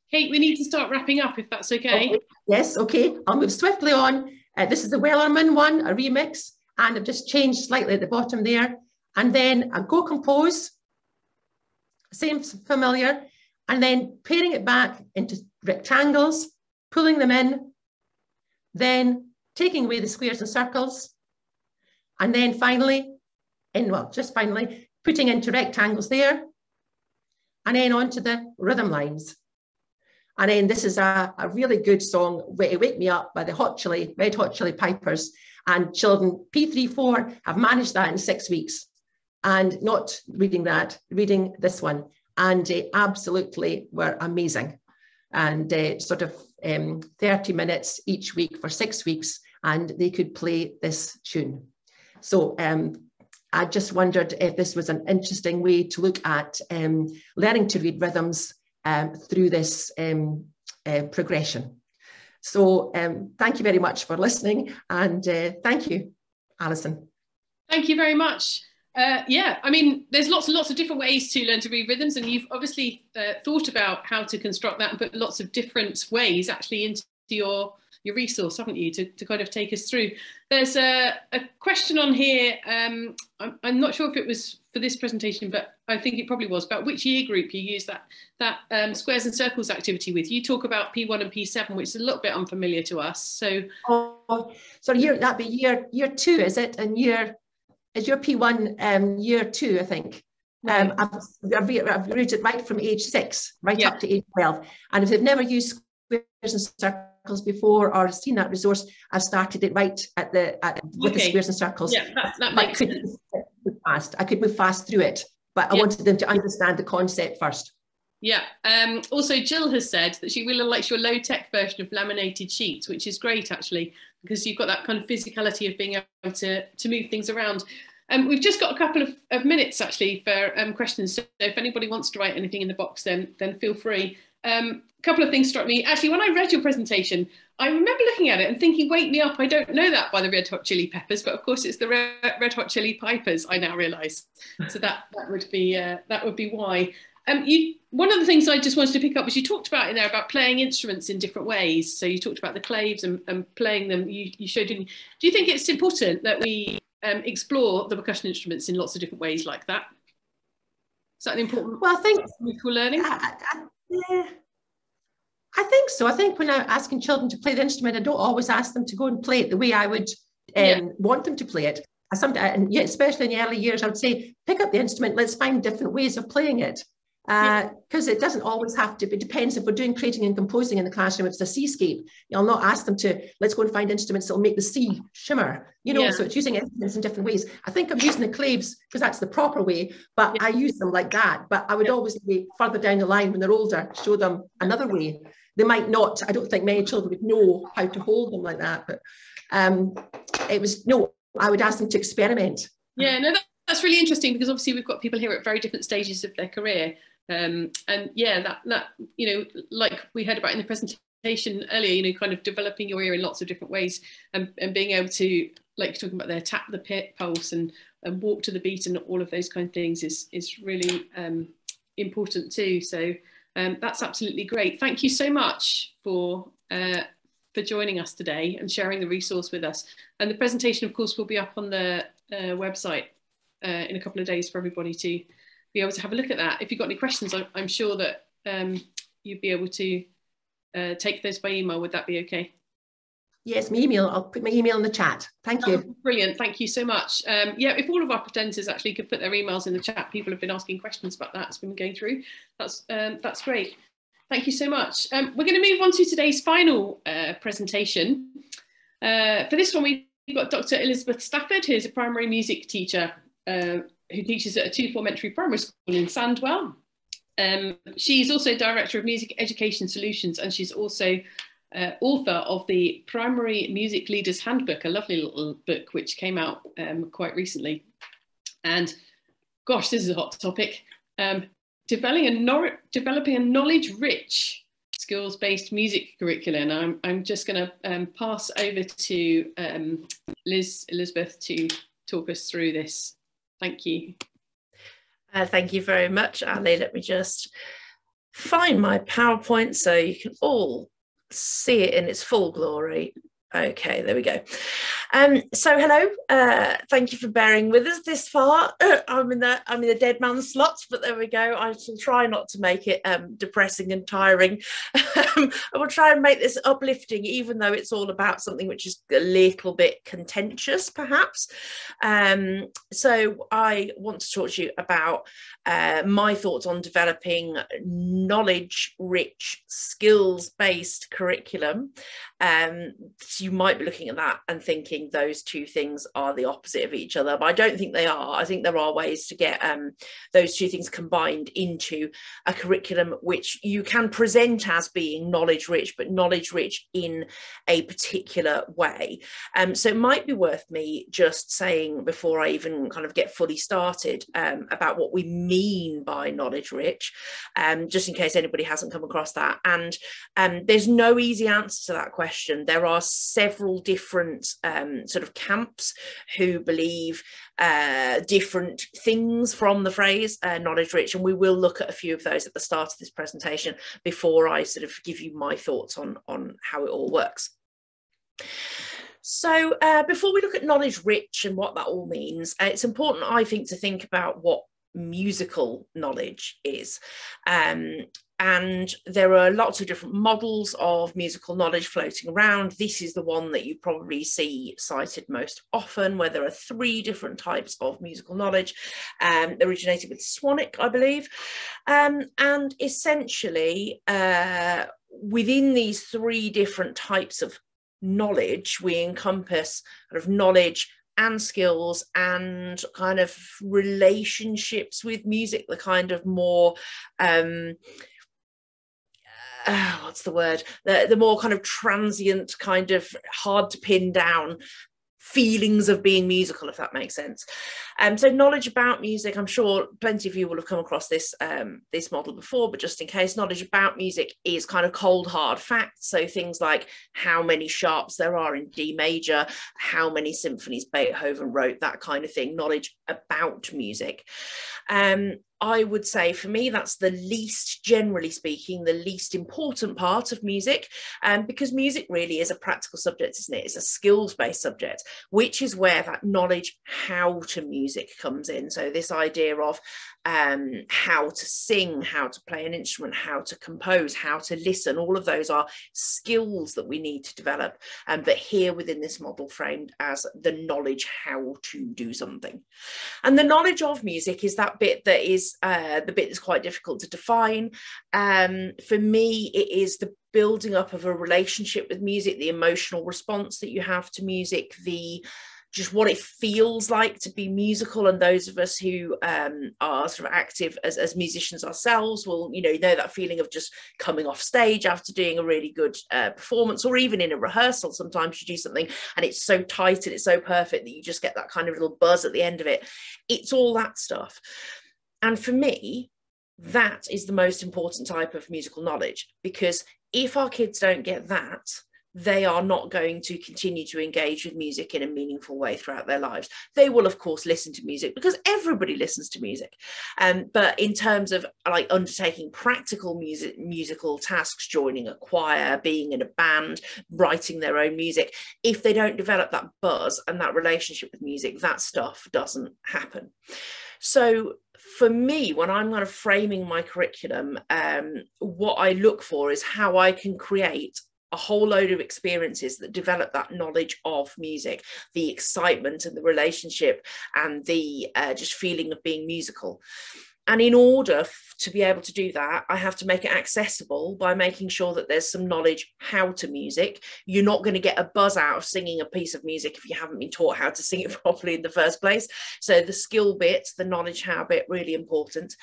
A: Kate, we need to start wrapping up if that's okay.
F: Okay. Yes, okay. I'll move swiftly on. This is the Wellerman one, a remix, and I've just changed slightly at the bottom there. And then a go compose, same familiar, and then pairing it back into rectangles, pulling them in, then taking away the squares and circles, and then finally, just finally, putting into rectangles there, and then onto the rhythm lines. And then this is a really good song, Wake Me Up by the Red Hot Chili Peppers. And children P3-4 have managed that in 6 weeks. And not reading that, reading this one. And absolutely were amazing. And sort of 30 minutes each week for 6 weeks, and they could play this tune. So I just wondered if this was an interesting way to look at learning to read rhythms through this progression. So thank you very much for listening, and thank you, Alison.
A: Thank you very much. Yeah, I mean, there's lots and lots of different ways to learn to read rhythms, and you've obviously thought about how to construct that and put lots of different ways actually into your resource, haven't you, to kind of take us through. There's a question on here, I'm not sure if it was for this presentation, but I think it probably was, about which year group you use that squares and circles activity with. You talk about P1 and P7, which is a little bit unfamiliar to us. So,
F: so that'd be year 2, is it? And is your P1 year 2, I think.
A: Right.
F: I've read it right from age 6, right up to age 12. And if they've never used squares and circles before or seen that resource, I've started it right with the squares and circles.
A: Yeah, that makes sense.
F: I could move fast through it, but I wanted them to understand the concept first.
A: Yeah. Also, Jill has said that she really likes your low-tech version of laminated sheets, which is great, actually, because you've got that kind of physicality of being able to move things around. We've just got a couple of minutes, actually, for questions. So if anybody wants to write anything in the box, then feel free. A couple of things struck me. Actually, when I read your presentation, I remember looking at it and thinking, Wake Me Up, I don't know that by the Red Hot Chili Peppers, but of course it's the Red Hot Chili Pipers, I now realise. So that would be why. One of the things I just wanted to pick up was you talked about in there about playing instruments in different ways. So you talked about the claves and playing them. You showed. Do you think it's important that we explore the percussion instruments in lots of different ways like that? Is that an important?
F: Well, I think
A: musical learning.
F: Yeah, I think so. I think when I'm asking children to play the instrument, I don't always ask them to go and play it the way I would want them to play it. Especially in the early years, I would say, pick up the instrument, let's find different ways of playing it. Because it doesn't always have to be, it depends if we're doing creating and composing in the classroom, if it's a seascape, I'll not ask them to, let's go and find instruments that will make the sea shimmer, so it's using instruments in different ways. I think I'm using the claves because that's the proper way, but I use them like that. But I would always be further down the line when they're older, show them another way. They might not, I don't think many children would know how to hold them like that, but I would ask them to experiment.
A: Yeah, no, that's really interesting, because obviously we've got people here at very different stages of their career. And yeah, that like we heard about in the presentation earlier, kind of developing your ear in lots of different ways, and being able to, like talking about there, tap the pulse and walk to the beat and all of those kind of things is really important too. So that's absolutely great. Thank you so much for joining us today and sharing the resource with us. And the presentation, of course, will be up on the website in a couple of days for everybody to be able to have a look at that. If you've got any questions, I'm sure that you'd be able to take those by email. Would that be okay?
F: Yes, my email. I'll put my email in the chat. Thank you.
A: Oh, brilliant. Thank you so much. Yeah, if all of our presenters actually could put their emails in the chat, people have been asking questions about that as we've been going through. That's great. Thank you so much. We're going to move on to today's final presentation. For this one, we've got Dr. Elizabeth Stafford, who's a primary music teacher who teaches at a 2 Formentary primary school in Sandwell. She's also Director of Music Education Solutions, and she's also author of the Primary Music Leaders Handbook, a lovely little book which came out quite recently. And gosh, this is a hot topic. Developing a knowledge-rich skills-based music curriculum. I'm just going to pass over to Elizabeth to talk us through this. Thank you.
G: Thank you very much, Ali. Let me just find my PowerPoint so you can all see it in its full glory. Okay, there we go. So hello, thank you for bearing with us this far. I'm in the dead man slot, but there we go. I shall try not to make it depressing and tiring. I will try and make this uplifting, even though it's all about something which is a little bit contentious, perhaps. So I want to talk to you about my thoughts on developing knowledge-rich, skills-based curriculum. So you might be looking at that and thinking those two things are the opposite of each other, but I don't think they are. I think there are ways to get those two things combined into a curriculum which you can present as being knowledge-rich, but knowledge-rich in a particular way. So it might be worth me just saying, before I even kind of get fully started, about what we mean by knowledge-rich, just in case anybody hasn't come across that. And there's no easy answer to that question. There are several different sort of camps who believe different things from the phrase knowledge-rich, and we will look at a few of those at the start of this presentation before I sort of give you my thoughts on how it all works. So before we look at knowledge-rich and what that all means, it's important, I think, to think about what musical knowledge is. And there are lots of different models of musical knowledge floating around. This is the one that you probably see cited most often, where there are 3 different types of musical knowledge, originated with Swanwick, I believe. And essentially, within these 3 different types of knowledge, we encompass kind of knowledge and skills and kind of relationships with music, the kind of more what's the word, the more kind of transient, kind of hard to pin down feelings of being musical, if that makes sense. So knowledge about music, I'm sure plenty of you will have come across this this model before, but just in case, knowledge about music is kind of cold hard facts. So things like how many sharps there are in D major, how many symphonies Beethoven wrote, that kind of thing, knowledge about music. I would say for me, that's the least, generally speaking, the least important part of music, because music really is a practical subject, isn't it? It's a skills-based subject, which is where that knowledge how to music comes in. So this idea of how to sing, how to play an instrument, how to compose, how to listen, all of those are skills that we need to develop, but here within this model framed as the knowledge how to do something. And the knowledge of music is that bit that is the bit that's quite difficult to define. For me, it is the building up of a relationship with music, the emotional response that you have to music, just what it feels like to be musical. And those of us who are sort of active as musicians ourselves will, know that feeling of just coming off stage after doing a really good performance, or even in a rehearsal. Sometimes you do something and it's so tight and it's so perfect that you just get that kind of little buzz at the end of it. It's all that stuff. And for me, that is the most important type of musical knowledge, because if our kids don't get that, they are not going to continue to engage with music in a meaningful way throughout their lives. They will, of course, listen to music because everybody listens to music. But in terms of like undertaking practical musical tasks, joining a choir, being in a band, writing their own music, if they don't develop that buzz and that relationship with music, that stuff doesn't happen. So for me, when I'm kind of framing my curriculum, what I look for is how I can create a whole load of experiences that develop that knowledge of music, the excitement and the relationship and the just feeling of being musical. And in order to be able to do that, I have to make it accessible by making sure that there's some knowledge how to music. You're not going to get a buzz out of singing a piece of music if you haven't been taught how to sing it properly in the first place. So the skill bit, the knowledge how bit, really important.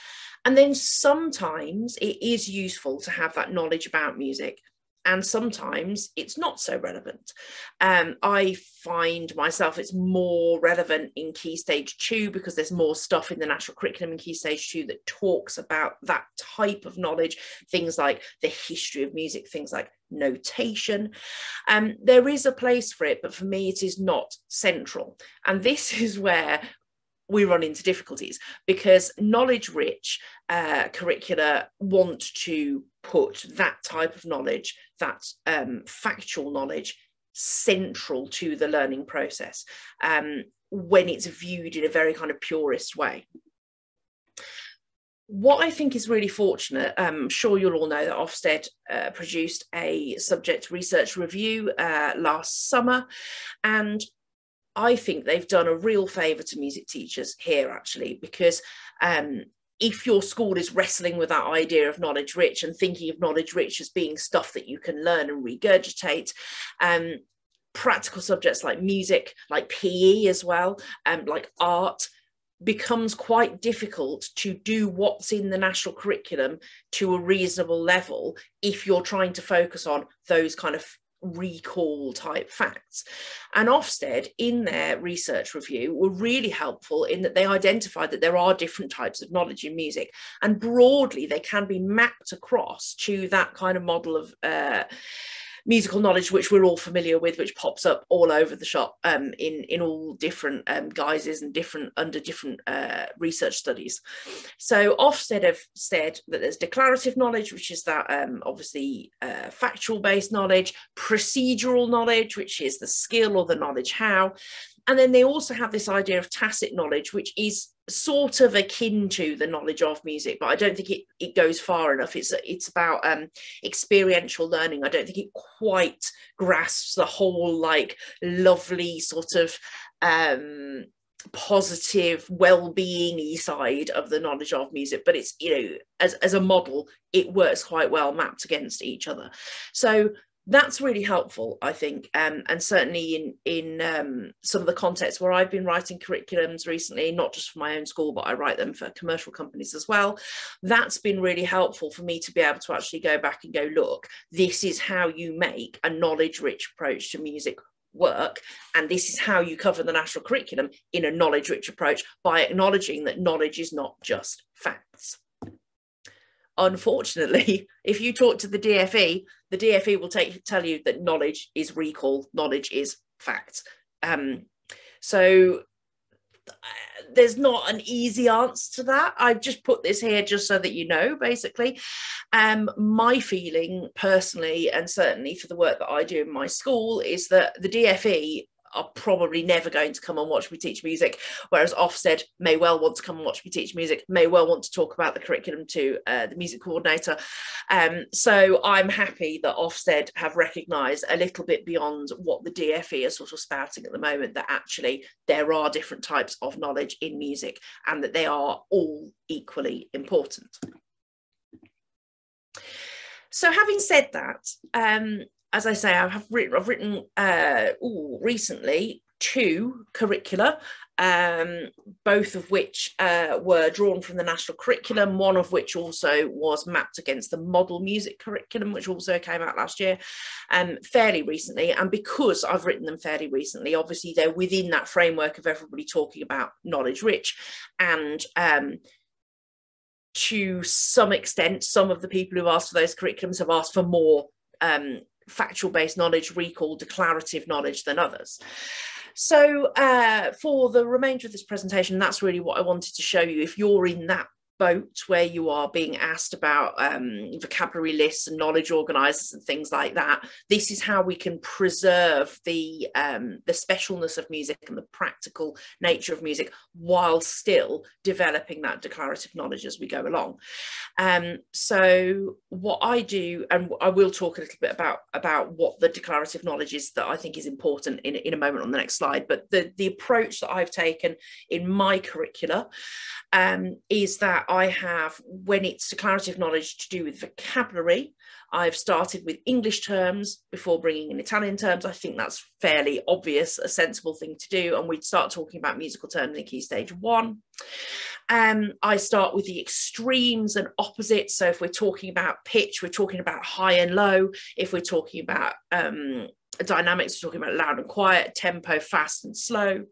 G: And then sometimes it is useful to have that knowledge about music. And sometimes it's not so relevant. I find myself it's more relevant in Key Stage 2 because there's more stuff in the natural curriculum in Key Stage 2 that talks about that type of knowledge, things like the history of music, things like notation. There is a place for it, but for me it is not central. And this is where we run into difficulties, because knowledge-rich curricula want to put that type of knowledge, that factual knowledge, central to the learning process when it's viewed in a very kind of purist way. What I think is really fortunate, I'm sure you'll all know that Ofsted produced a subject research review last summer, and I think they've done a real favour to music teachers here, actually, because if your school is wrestling with that idea of knowledge rich and thinking of knowledge rich as being stuff that you can learn and regurgitate, practical subjects like music, like PE as well, like art, becomes quite difficult to do what's in the national curriculum to a reasonable level if you're trying to focus on those kind of recall type facts. And Ofsted, in their research review, were really helpful in that they identified that there are different types of knowledge in music, and broadly they can be mapped across to that kind of model of musical knowledge, which we're all familiar with, which pops up all over the shop in all different guises and under different research studies. So Ofsted have said that there's declarative knowledge, which is that obviously factual based knowledge, procedural knowledge, which is the skill or the knowledge how, and then they also have this idea of tacit knowledge, which is sort of akin to the knowledge of music, but I don't think it goes far enough. It's about experiential learning. I don't think it quite grasps the whole like lovely sort of positive well-being-y side of the knowledge of music, but it's, you know, as a model, it works quite well mapped against each other. So that's really helpful, I think, and certainly in some of the contexts where I've been writing curriculums recently, not just for my own school, but I write them for commercial companies as well. That's been really helpful for me to be able to actually go back and go, look, this is how you make a knowledge-rich approach to music work, and this is how you cover the national curriculum in a knowledge-rich approach, by acknowledging that knowledge is not just facts. Unfortunately, if you talk to the DFE will tell you that knowledge is recall, knowledge is facts. So there's not an easy answer to that. I've just put this here just so that you know, basically. My feeling personally, and certainly for the work that I do in my school, is that the DFE are probably never going to come and watch me teach music, whereas Ofsted may well want to come and watch me teach music, may well want to talk about the curriculum to the music coordinator. So I'm happy that Ofsted have recognised a little bit beyond what the DFE are sort of spouting at the moment, that actually there are different types of knowledge in music and that they are all equally important. So having said that, as I say, I've written recently 2 curricula, both of which were drawn from the national curriculum, one of which also was mapped against the model music curriculum, which also came out last year, fairly recently. And because I've written them fairly recently, obviously they're within that framework of everybody talking about knowledge rich, and to some extent, some of the people who've asked for those curriculums have asked for more factual based knowledge, recall, declarative knowledge than others. So for the remainder of this presentation, that's really what I wanted to show you. If you're in that boat where you are being asked about vocabulary lists and knowledge organisers and things like that, this is how we can preserve the specialness of music and the practical nature of music while still developing that declarative knowledge as we go along. So what I do, and I will talk a little bit about what the declarative knowledge is that I think is important in a moment on the next slide, but the approach that I've taken in my curricula is that I have, when it's declarative knowledge to do with vocabulary, I've started with English terms before bringing in Italian terms. I think that's fairly obvious, a sensible thing to do, and we'd start talking about musical terms in Key Stage 1. I start with the extremes and opposites. So if we're talking about pitch, we're talking about high and low. If we're talking about dynamics, we're talking about loud and quiet, tempo, fast and slow.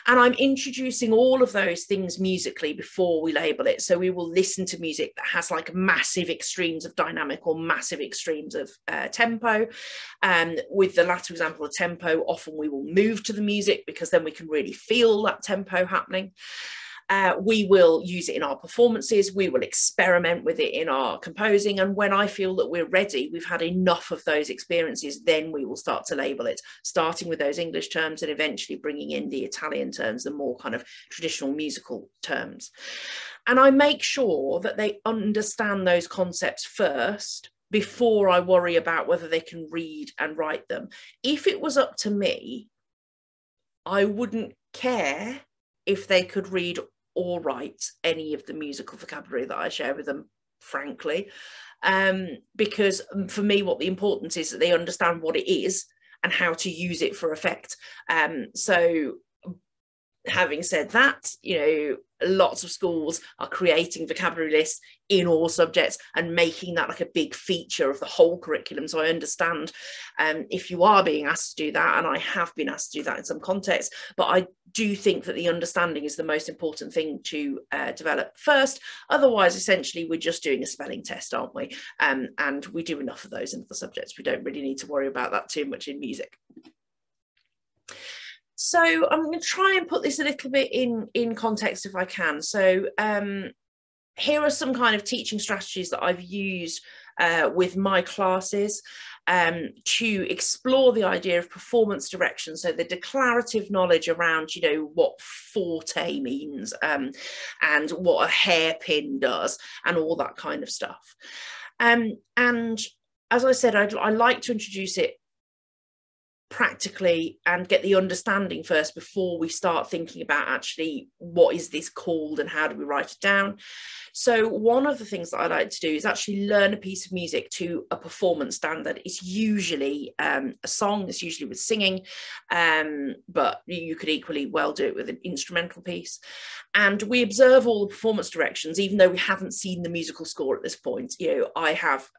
G: And I'm introducing all of those things musically before we label it. So we will listen to music that has like massive extremes of dynamic or massive extremes of tempo. With the latter example of tempo, often we will move to the music because then we can really feel that tempo happening. We will use it in our performances, we will experiment with it in our composing, and when I feel that we're ready, we've had enough of those experiences, then we will start to label it, starting with those English terms and eventually bringing in the Italian terms, the more kind of traditional musical terms. And I make sure that they understand those concepts first before I worry about whether they can read and write them. If it was up to me, I wouldn't care if they could read or write any of the musical vocabulary that I share with them, frankly, because for me, what the importance is that they understand what it is and how to use it for effect. So having said that, you know, lots of schools are creating vocabulary lists in all subjects and making that like a big feature of the whole curriculum. So I understand if you are being asked to do that, and I have been asked to do that in some contexts, but I do think that the understanding is the most important thing to develop first. Otherwise, essentially, we're just doing a spelling test, aren't we? And we do enough of those in other subjects. We don't really need to worry about that too much in music. So I'm going to try and put this a little bit in context if I can. So here are some kind of teaching strategies that I've used with my classes to explore the idea of performance direction. So the declarative knowledge around, you know, what forte means and what a hairpin does and all that kind of stuff. And as I said, I like to introduce it practically and get the understanding first before we start thinking about actually what is this called and how do we write it down. So one of the things that I like to do is actually learn a piece of music to a performance standard. It's usually a song, it's usually with singing, but you could equally well do it with an instrumental piece. And we observe all the performance directions, even though we haven't seen the musical score at this point. You know, I have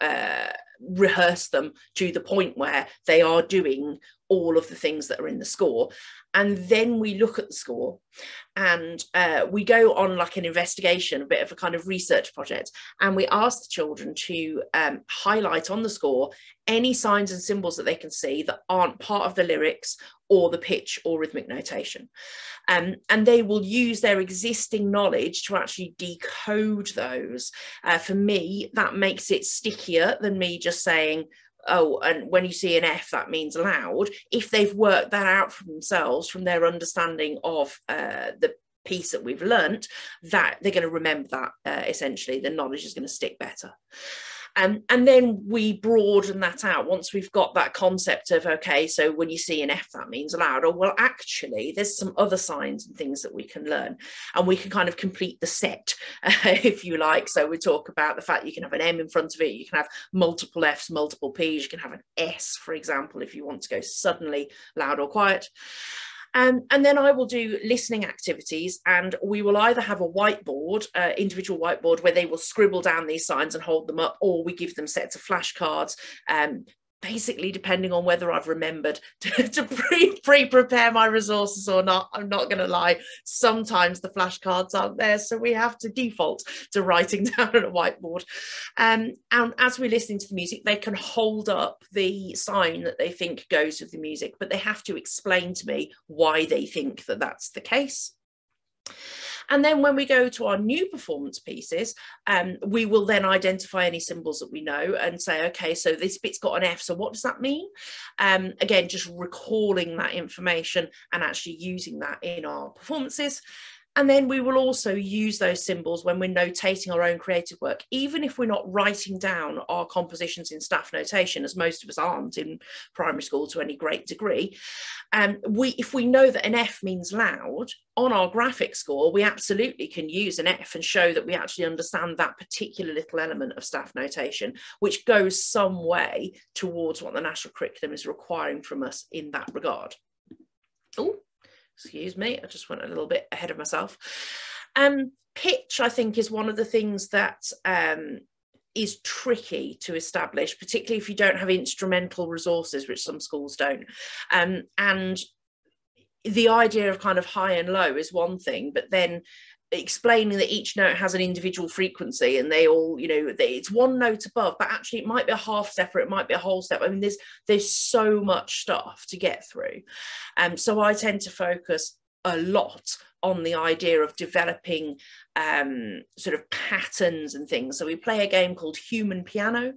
G: rehearsed them to the point where they are doing all of the things that are in the score. And then we look at the score and we go on like an investigation, a bit of a kind of research project, and we ask the children to highlight on the score any signs and symbols that they can see that aren't part of the lyrics or the pitch or rhythmic notation. And they will use their existing knowledge to actually decode those. For me, that makes it stickier than me just saying, oh, and when you see an F, that means loud. If they've worked that out for themselves from their understanding of the piece that we've learnt, that they're going to remember that essentially, the knowledge is going to stick better. And then we broaden that out once we've got that concept of, okay, so when you see an F, that means loud. Or, well, actually, there's some other signs and things that we can learn. And we can kind of complete the set, if you like. So we talk about the fact you can have an M in front of it. You can have multiple Fs, multiple Ps. You can have an S, for example, if you want to go suddenly loud or quiet. And then I will do listening activities, and we will either have a whiteboard, individual whiteboard, where they will scribble down these signs and hold them up, or we give them sets of flashcards, basically depending on whether I've remembered to pre-prepare my resources or not. I'm not going to lie, sometimes the flashcards aren't there, so we have to default to writing down on a whiteboard. And as we're listening to the music, they can hold up the sign that they think goes with the music, but they have to explain to me why they think that that's the case. And then when we go to our new performance pieces, we will then identify any symbols that we know and say, okay, so this bit's got an F, so what does that mean? Again, just recalling that information and actually using that in our performances. And then we will also use those symbols when we're notating our own creative work, even if we're not writing down our compositions in staff notation, as most of us aren't in primary school to any great degree. If we know that an F means loud, on our graphic score, we absolutely can use an F and show that we actually understand that particular little element of staff notation, which goes some way towards what the national curriculum is requiring from us in that regard. Oh, excuse me, I just went a little bit ahead of myself. Pitch, I think, is one of the things that is tricky to establish, particularly if you don't have instrumental resources, which some schools don't. And the idea of kind of high and low is one thing, but then explaining that each note has an individual frequency and they all, you know, it's one note above, but actually it might be a half step or it might be a whole step. I mean, there's so much stuff to get through. So I tend to focus a lot on the idea of developing sort of patterns and things. So we play a game called Human Piano,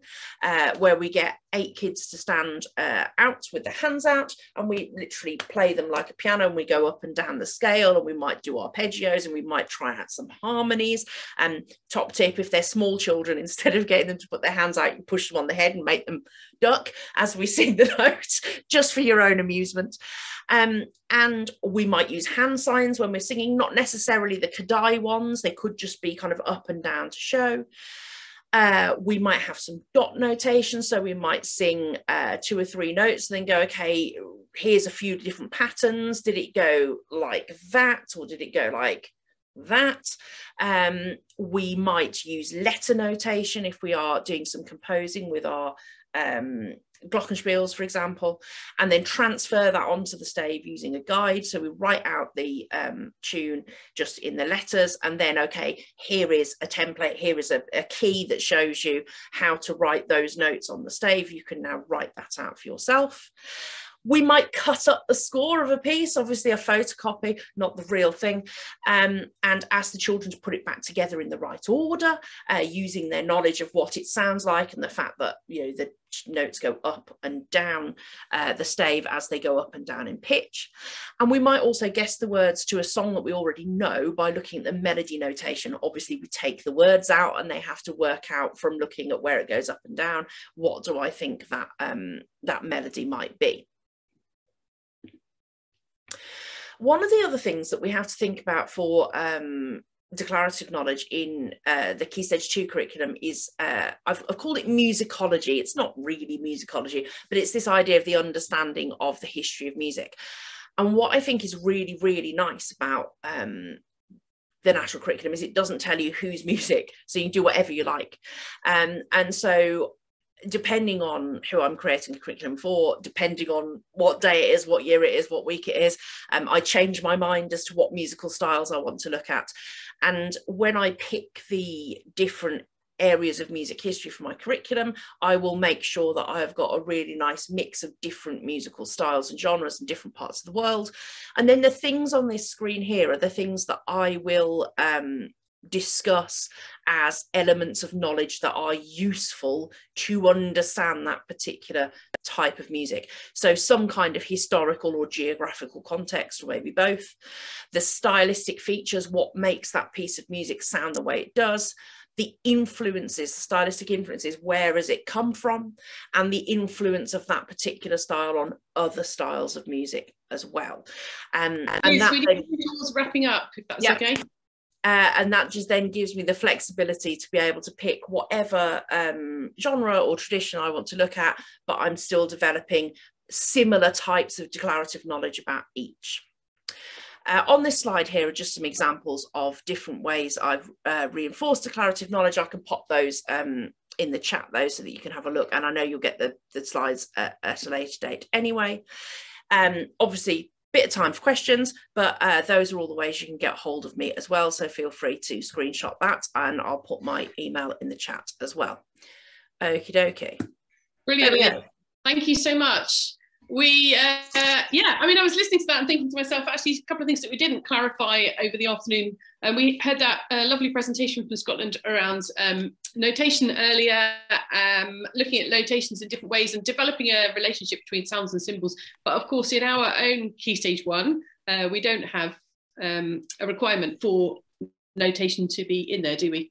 G: where we get 8 kids to stand out with their hands out, and we literally play them like a piano, and we go up and down the scale, and we might do arpeggios, and we might try out some harmonies. And top tip, if they're small children, instead of getting them to put their hands out, you push them on the head and make them duck as we sing the notes, just for your own amusement. And we might use hand signs when we're singing, not necessarily the Kadai ones, they could just be kind of up and down to show. We might have some dot notation, so we might sing 2 or 3 notes and then go, okay, here's a few different patterns. Did it go like that, or did it go like that? We might use letter notation if we are doing some composing with our glockenspiels, for example, and then transfer that onto the stave using a guide. So we write out the tune just in the letters, and then, okay, here is a template, here is a key that shows you how to write those notes on the stave. You can now write that out for yourself. We might cut up the score of a piece, obviously a photocopy, not the real thing, and ask the children to put it back together in the right order, using their knowledge of what it sounds like and the fact that, you know, the notes go up and down the stave as they go up and down in pitch. And we might also guess the words to a song that we already know by looking at the melody notation. Obviously, we take the words out and they have to work out from looking at where it goes up and down, what do I think that, that melody might be. One of the other things that we have to think about for declarative knowledge in the Key Stage 2 curriculum is, I've called it musicology. It's not really musicology, but it's this idea of the understanding of the history of music. And what I think is really, really nice about the national curriculum is it doesn't tell you whose music, so you can do whatever you like. And so depending on who I'm creating a curriculum for, depending on what day it is, what year it is, what week it is, I change my mind as to what musical styles I want to look at. And when I pick the different areas of music history for my curriculum, I will make sure that I have got a really nice mix of different musical styles and genres in different parts of the world. And then the things on this screen here are the things that I will discuss as elements of knowledge that are useful to understand that particular type of music. So some kind of historical or geographical context, or maybe both. The stylistic features, what makes that piece of music sound the way it does. The influences, the stylistic influences, where has it come from? And the influence of that particular style on other styles of music as well. And that then,
A: towards wrapping up, if that's okay.
G: And that just then gives me the flexibility to be able to pick whatever genre or tradition I want to look at, but I'm still developing similar types of declarative knowledge about each. On this slide here are just some examples of different ways I've reinforced declarative knowledge. I can pop those in the chat though, so that you can have a look, and I know you'll get the slides at a later date anyway. Obviously, bit of time for questions, but those are all the ways you can get hold of me as well, so feel free to screenshot that, and I'll put my email in the chat as well. Okie dokie.
A: Brilliant. Thank you so much. Yeah, I mean, I was listening to that and thinking to myself, actually, a couple of things that we didn't clarify over the afternoon. And we had that lovely presentation from Scotland around notation earlier, looking at notations in different ways and developing a relationship between sounds and symbols. But of course, in our own Key Stage 1, we don't have a requirement for notation to be in there, do we?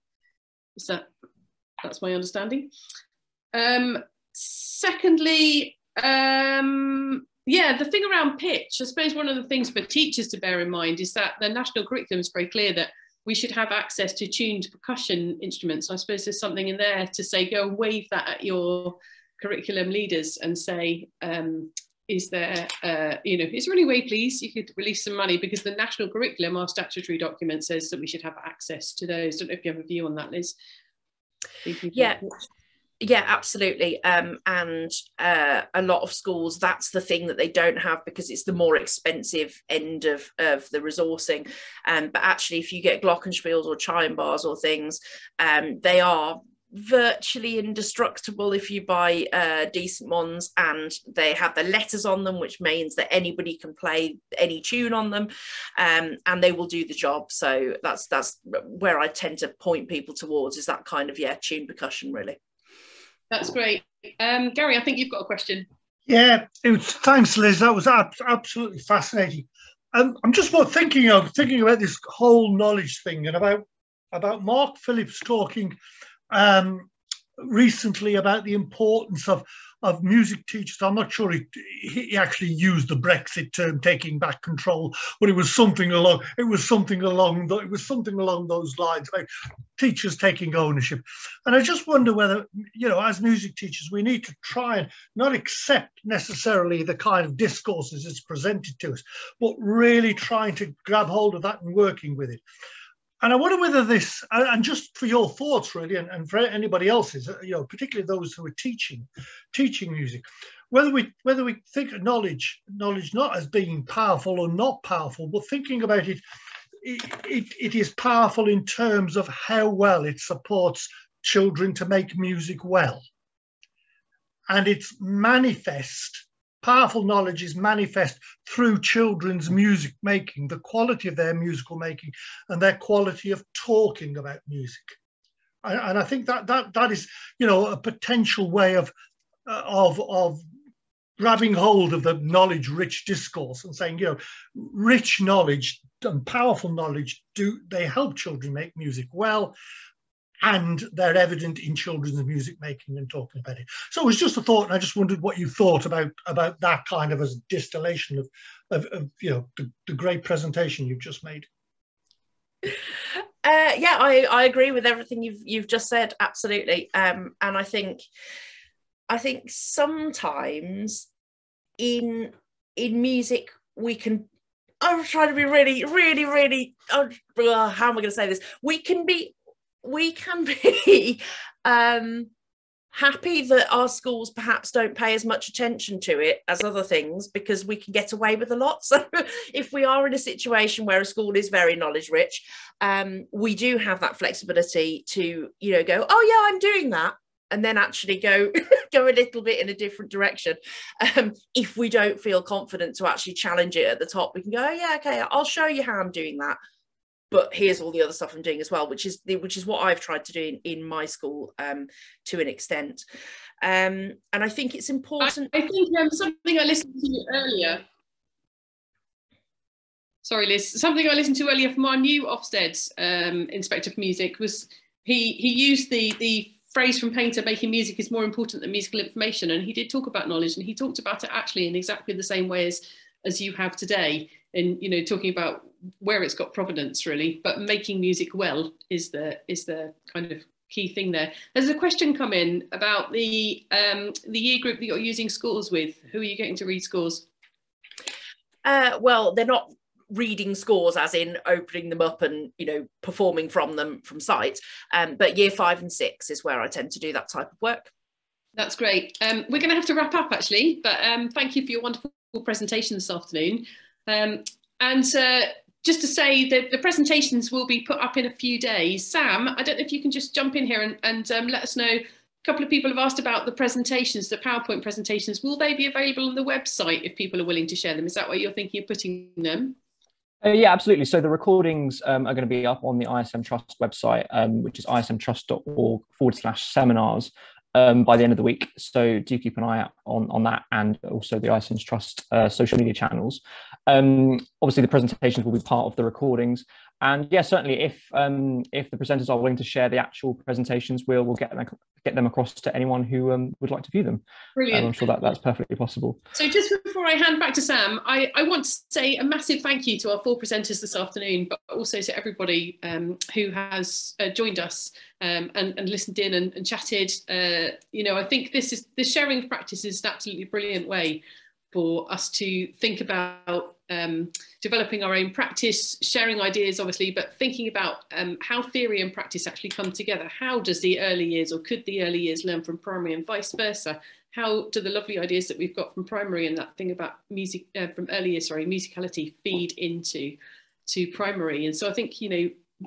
A: That's my understanding. Secondly, yeah, the thing around pitch, I suppose one of the things for teachers to bear in mind is that the national curriculum is very clear that we should have access to tuned percussion instruments. I suppose there's something in there to say, go and wave that at your curriculum leaders and say, is there, is there any way, please, you could release some money, because the national curriculum, our statutory document, says that we should have access to those. Don't know if you have a view on that, Liz.
G: Yeah, absolutely. And a lot of schools, that's the thing that they don't have, because it's the more expensive end of the resourcing. But actually, if you get glockenspiels or chime bars or things, they are virtually indestructible if you buy decent ones, and they have the letters on them, which means that anybody can play any tune on them, and they will do the job. So that's where I tend to point people towards, is that kind of tune percussion, really.
A: That's great. Gary, I think you've got a question.
H: Yeah, thanks, Liz. That was absolutely fascinating. I'm just thinking about this whole knowledge thing, and about Mark Phillips talking recently about the importance of music teachers. I'm not sure he actually used the Brexit term, taking back control, but it was something along those lines, about teachers taking ownership. And I just wonder whether, as music teachers, we need to try and not accept necessarily the kind of discourses it's presented to us, but really trying to grab hold of that and working with it. And I wonder whether this, and just for your thoughts really, and for anybody else's, particularly those who are teaching music, whether we think of knowledge not as being powerful or not powerful, but thinking about it is powerful in terms of how well it supports children to make music well. And it's powerful knowledge is manifest through children's music making, the quality of their musical making and their quality of talking about music. And I think that is, a potential way of grabbing hold of the knowledge-rich discourse and saying, rich knowledge and powerful knowledge, they help children make music well, and they're evident in children's music making and talking about it. So it was just a thought, and I just wondered what you thought about that kind of as a distillation of the great presentation you've just made.
G: Yeah, I agree with everything you've just said, absolutely. And I think sometimes in music we can, I'm trying to be really, really, really, how am I going to say this? We can be happy that our schools perhaps don't pay as much attention to it as other things, because we can get away with a lot. So if we are in a situation where a school is very knowledge rich, we do have that flexibility to, go, oh yeah, I'm doing that, and then actually go a little bit in a different direction. If we don't feel confident to actually challenge it at the top, we can go, oh yeah, okay, I'll show you how I'm doing that, but here's all the other stuff I'm doing as well, which is what I've tried to do in my school to an extent. And I think it's important.
A: I think something I listened to earlier. Sorry, Liz. Something I listened to earlier from our new Ofsted Inspector for Music was he used the phrase from Painter, making music is more important than musical information, and he did talk about knowledge, and he talked about it actually in exactly the same way as you have today, in talking about where it's got provenance really, but making music well is the kind of key thing there. There's a question come in about the year group that you're using scores with. Who are you getting to read scores?
G: Well, they're not reading scores as in opening them up and performing from them from sight, but year 5 and 6 is where I tend to do that type of work.
A: That's great. We're going to have to wrap up actually, but thank you for your wonderful presentation this afternoon. And just to say that the presentations will be put up in a few days. Sam, I don't know if you can just jump in here and let us know. A couple of people have asked about the presentations, the PowerPoint presentations. Will they be available on the website if people are willing to share them? Is that where you're thinking of putting them?
B: Yeah, absolutely. So the recordings are going to be up on the ISM Trust website, which is ismtrust.org/seminars by the end of the week. So do keep an eye out on that, and also the ISM Trust social media channels. Obviously, the presentations will be part of the recordings. And yeah, certainly if the presenters are willing to share the actual presentations, we'll get them across to anyone who would like to view them.
A: Brilliant.
B: I'm sure that's perfectly possible.
A: So just before I hand back to Sam, I want to say a massive thank you to our 4 presenters this afternoon, but also to everybody who has joined us and listened in and chatted. I think this sharing practice is an absolutely brilliant way for us to think about developing our own practice, sharing ideas obviously, but thinking about how theory and practice actually come together. How does the early years, or could the early years, learn from primary, and vice versa? How do the lovely ideas that we've got from primary and that thing about music from early years, musicality, feed into primary? And so I think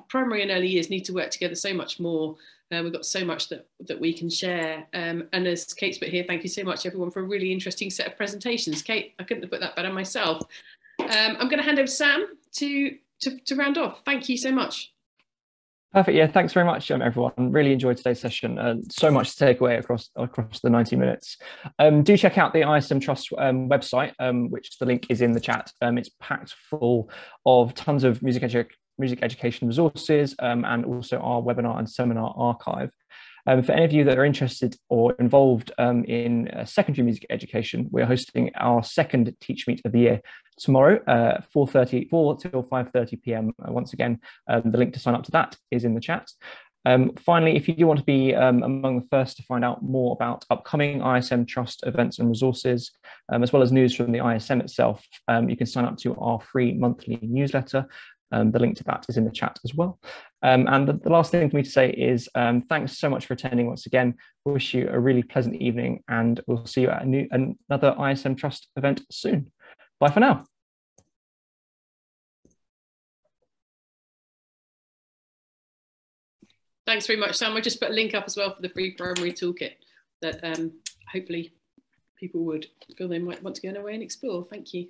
A: primary and early years need to work together so much more We've got so much that we can share. And as Kate's put here, thank you so much, everyone, for a really interesting set of presentations. Kate, I couldn't have put that better myself. I'm going to hand over to Sam to round off. Thank you so much.
B: Perfect. Yeah, thanks very much, everyone. Really enjoyed today's session. So much to take away across the 90 minutes. Do check out the ISM Trust website, which the link is in the chat. It's packed full of tons of music education resources, and also our webinar and seminar archive. For any of you that are interested or involved in secondary music education, we're hosting our second Teach Meet of the year tomorrow, 4 till 5:30 p.m. Once again, the link to sign up to that is in the chat. Finally, if you do want to be among the first to find out more about upcoming ISM Trust events and resources, as well as news from the ISM itself, you can sign up to our free monthly newsletter. The link to that is in the chat as well. And the last thing for me to say is thanks so much for attending once again. We wish you a really pleasant evening, and we'll see you at another ISM Trust event soon. Bye for now.
A: Thanks very much, Sam. I'll just put a link up as well for the free primary toolkit that hopefully people would feel they might want to go away and explore. Thank you.